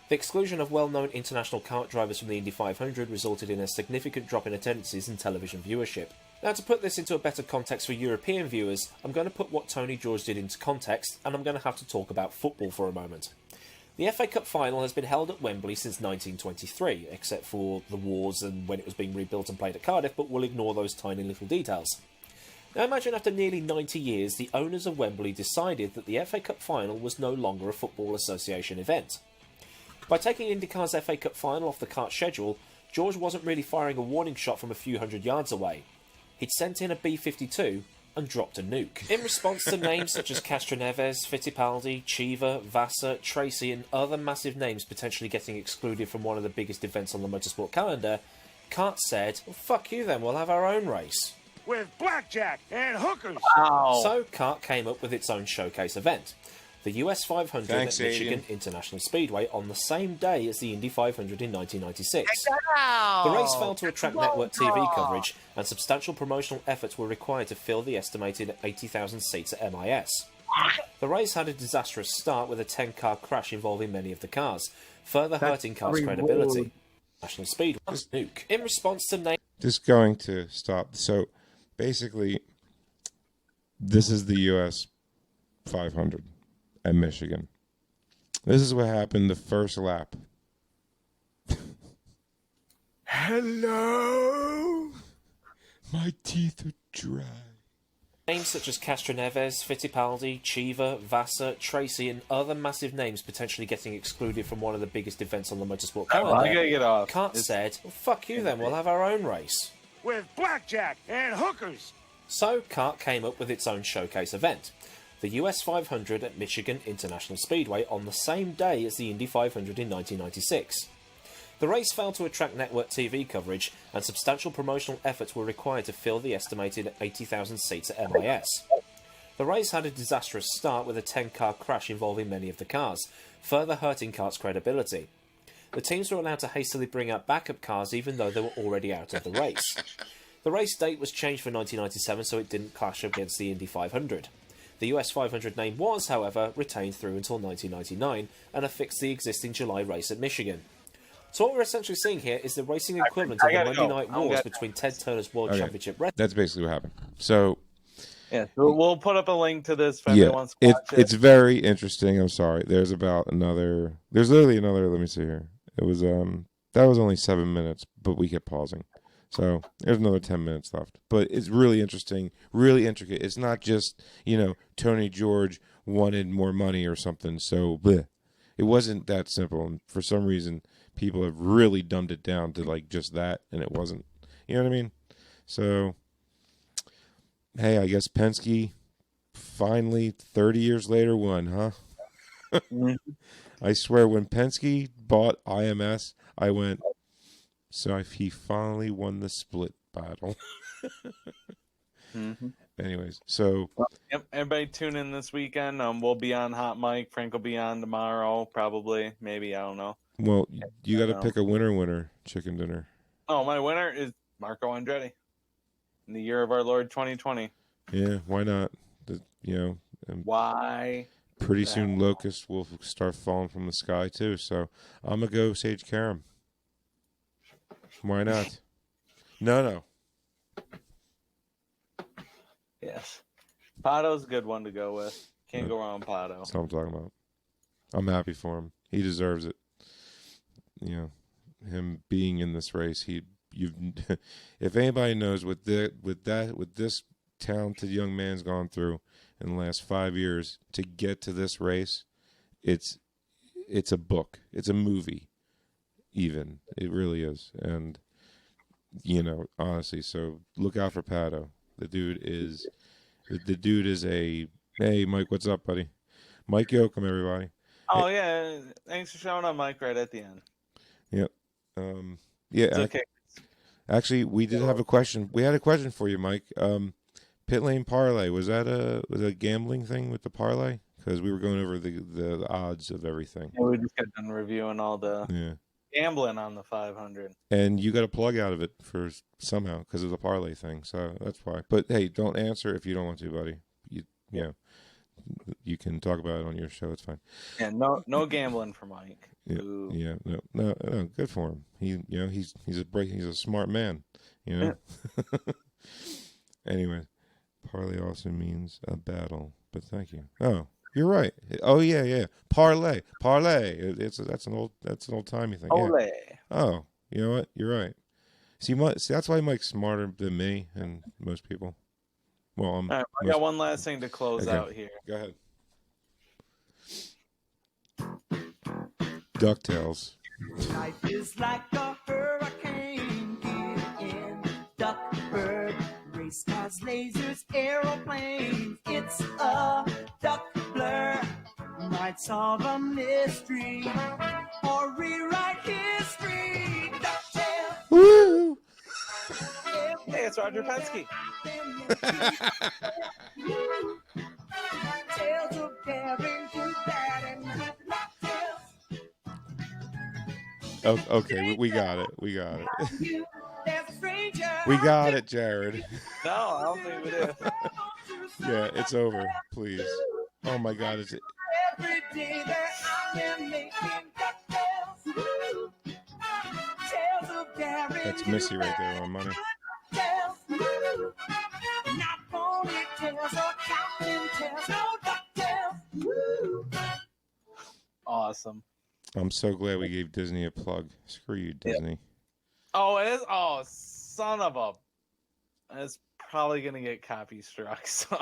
The exclusion of well-known international kart drivers from the Indy 500 resulted in a significant drop in attendances and television viewership. Now, to put this into a better context for European viewers, I'm going to put what Tony George did into context, and I'm going to have to talk about football for a moment. The FA Cup final has been held at Wembley since 1923, except for the wars and when it was being rebuilt and played at Cardiff, but we'll ignore those tiny little details. Now imagine after nearly 90 years, the owners of Wembley decided that the FA Cup final was no longer a Football Association event. By taking Indycar's FA Cup final off the kart schedule, George wasn't really firing a warning shot from a few hundred yards away. He'd sent in a B-52 and dropped a nuke. In response to names such as Castroneves, Fittipaldi, Cheever, Vassar, Tracy and other massive names potentially getting excluded from one of the biggest events on the motorsport calendar, kart said, well, fuck you then, we'll have our own race. With blackjack and hookers! Wow. So kart came up with its own showcase event, the US 500 Thanks, at Michigan Aiden. International Speedway on the same day as the Indy 500 in 1996. The race failed to attract network TV coverage, and substantial promotional efforts were required to fill the estimated 80,000 seats at MIS. The race had a disastrous start with a 10-car crash involving many of the cars, further hurting cars' credibility. National Speedway nuke. In response to name... Just going to stop. So, basically, this is the US 500 at Michigan. This is what happened the first lap. Hello? My teeth are dry. Names such as Castroneves, Fittipaldi, Cheever, Vassar, Tracy and other massive names potentially getting excluded from one of the biggest events on the motorsport calendar. I gotta get off. Kart said, well, fuck you then, we'll have our own race. With blackjack and hookers! So kart came up with its own showcase event, the US 500 at Michigan International Speedway on the same day as the Indy 500 in 1996. The race failed to attract network TV coverage, and substantial promotional efforts were required to fill the estimated 80,000 seats at MIS. The race had a disastrous start with a 10-car crash involving many of the cars, further hurting karts' credibility. The teams were allowed to hastily bring out backup cars even though they were already out of the race. The race date was changed for 1997 so it didn't clash against the Indy 500. The US 500 name was, however, retained through until 1999 and affixed the existing July race at Michigan. So what we're essentially seeing here is the racing equivalent of the Monday Night Wars between Ted Turner's World Championship Wrestling. That's basically what happened. So, Yeah, so we'll put up a link to this if anyone wants to watch it. It's very interesting. I'm sorry. There's literally another, let me see here. It was, that was only 7 minutes, but we kept pausing. So there's another 10 minutes left. But it's really interesting, really intricate. It's not just, Tony George wanted more money or something. So bleh. It wasn't that simple. And for some reason, people have really dumbed it down to like just that, and it wasn't. You know what I mean? So, hey, I guess Penske finally, 30 years later, won, huh? I swear, when Penske bought IMS, I went, so he finally won the split battle. Anyways, so... Yep, everybody tune in this weekend. We'll be on Hot Mic. Frank will be on tomorrow, probably. Maybe, I don't know. Well, you got to pick a winner, chicken dinner. Oh, my winner is Marco Andretti in the year of our Lord 2020. Yeah, why not? Why? Pretty soon locusts will start falling from the sky, too. So I'm going to go Sage Karam. Why not? No. Yes. Pato's a good one to go with. Can't go wrong with Pato. That's what I'm talking about. I'm happy for him. He deserves it. You know, him being in this race, if anybody knows what this talented young man's gone through in the last 5 years to get to this race, it's a book. It's a movie. Even it really is. And honestly, so look out for Pato. The dude is a hey Mike, what's up, buddy? Mike Yoakum, everybody. Oh yeah, thanks for showing up, Mike, right at the end. Yep. Yeah. It's okay. Actually, we did have a question. We had a question for you, Mike. Pit lane parlay, was that a gambling thing with the parlay? Because we were going over the odds of everything. Yeah, we just got done reviewing all the gambling on the 500. And you got a plug out of it for somehow because of the parlay thing. So that's why. But hey, don't answer if you don't want to, buddy. You can talk about it on your show. It's fine. Yeah, no gambling for Mike. Yeah, no, good for him. He's a smart man. Anyway, parlay also means a battle. But thank you. Oh, you're right. Oh yeah. Parlay. That's an old timey thing. Ole. Yeah. Oh, you know what? You're right. See, that's why Mike's smarter than me and most people. Well, all right, I got one last thing to close out here. Go ahead. DuckTales. Life is like a hurricane, get in, duck, bird, race cars, lasers, aeroplanes. It's a duck blur. Might solve a mystery or rewrite history. DuckTales. Woo! Hey, it's Roger Penske. Tales of daring, do bad, and Okay, we got it. We got it. We got it, Jared. No, I don't think we did. Yeah, it's over. Please. Oh my God, every day that I am making DuckTales. Tales of daring. That's Missy right there on money. Not ponytails or counting tails, no DuckTales. Awesome. I'm so glad we gave Disney a plug. Screw you, Disney. Yep. Oh, it is? Oh, son of a... It's probably going to get copy struck, so...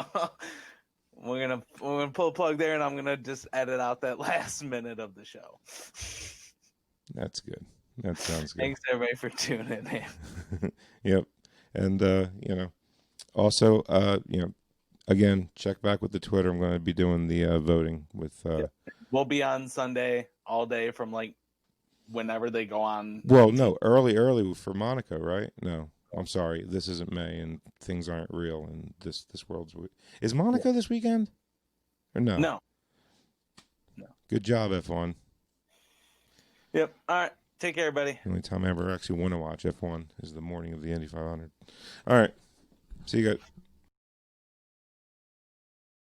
We're gonna pull a plug there, and I'm gonna just edit out that last minute of the show. That's good. That sounds good. Thanks everybody for tuning in. Yep, and also again, check back with the Twitter. I'm going to be doing the voting with. We'll be on Sunday all day from like whenever they go on. Well, no, early for Monaco, right? No. I'm sorry, this isn't May, and things aren't real, and this world's... Is Monaco this weekend? Or no? No. Good job, F1. Yep. All right. Take care, everybody. The only time I ever actually want to watch F1 is the morning of the Indy 500. All right. See you guys.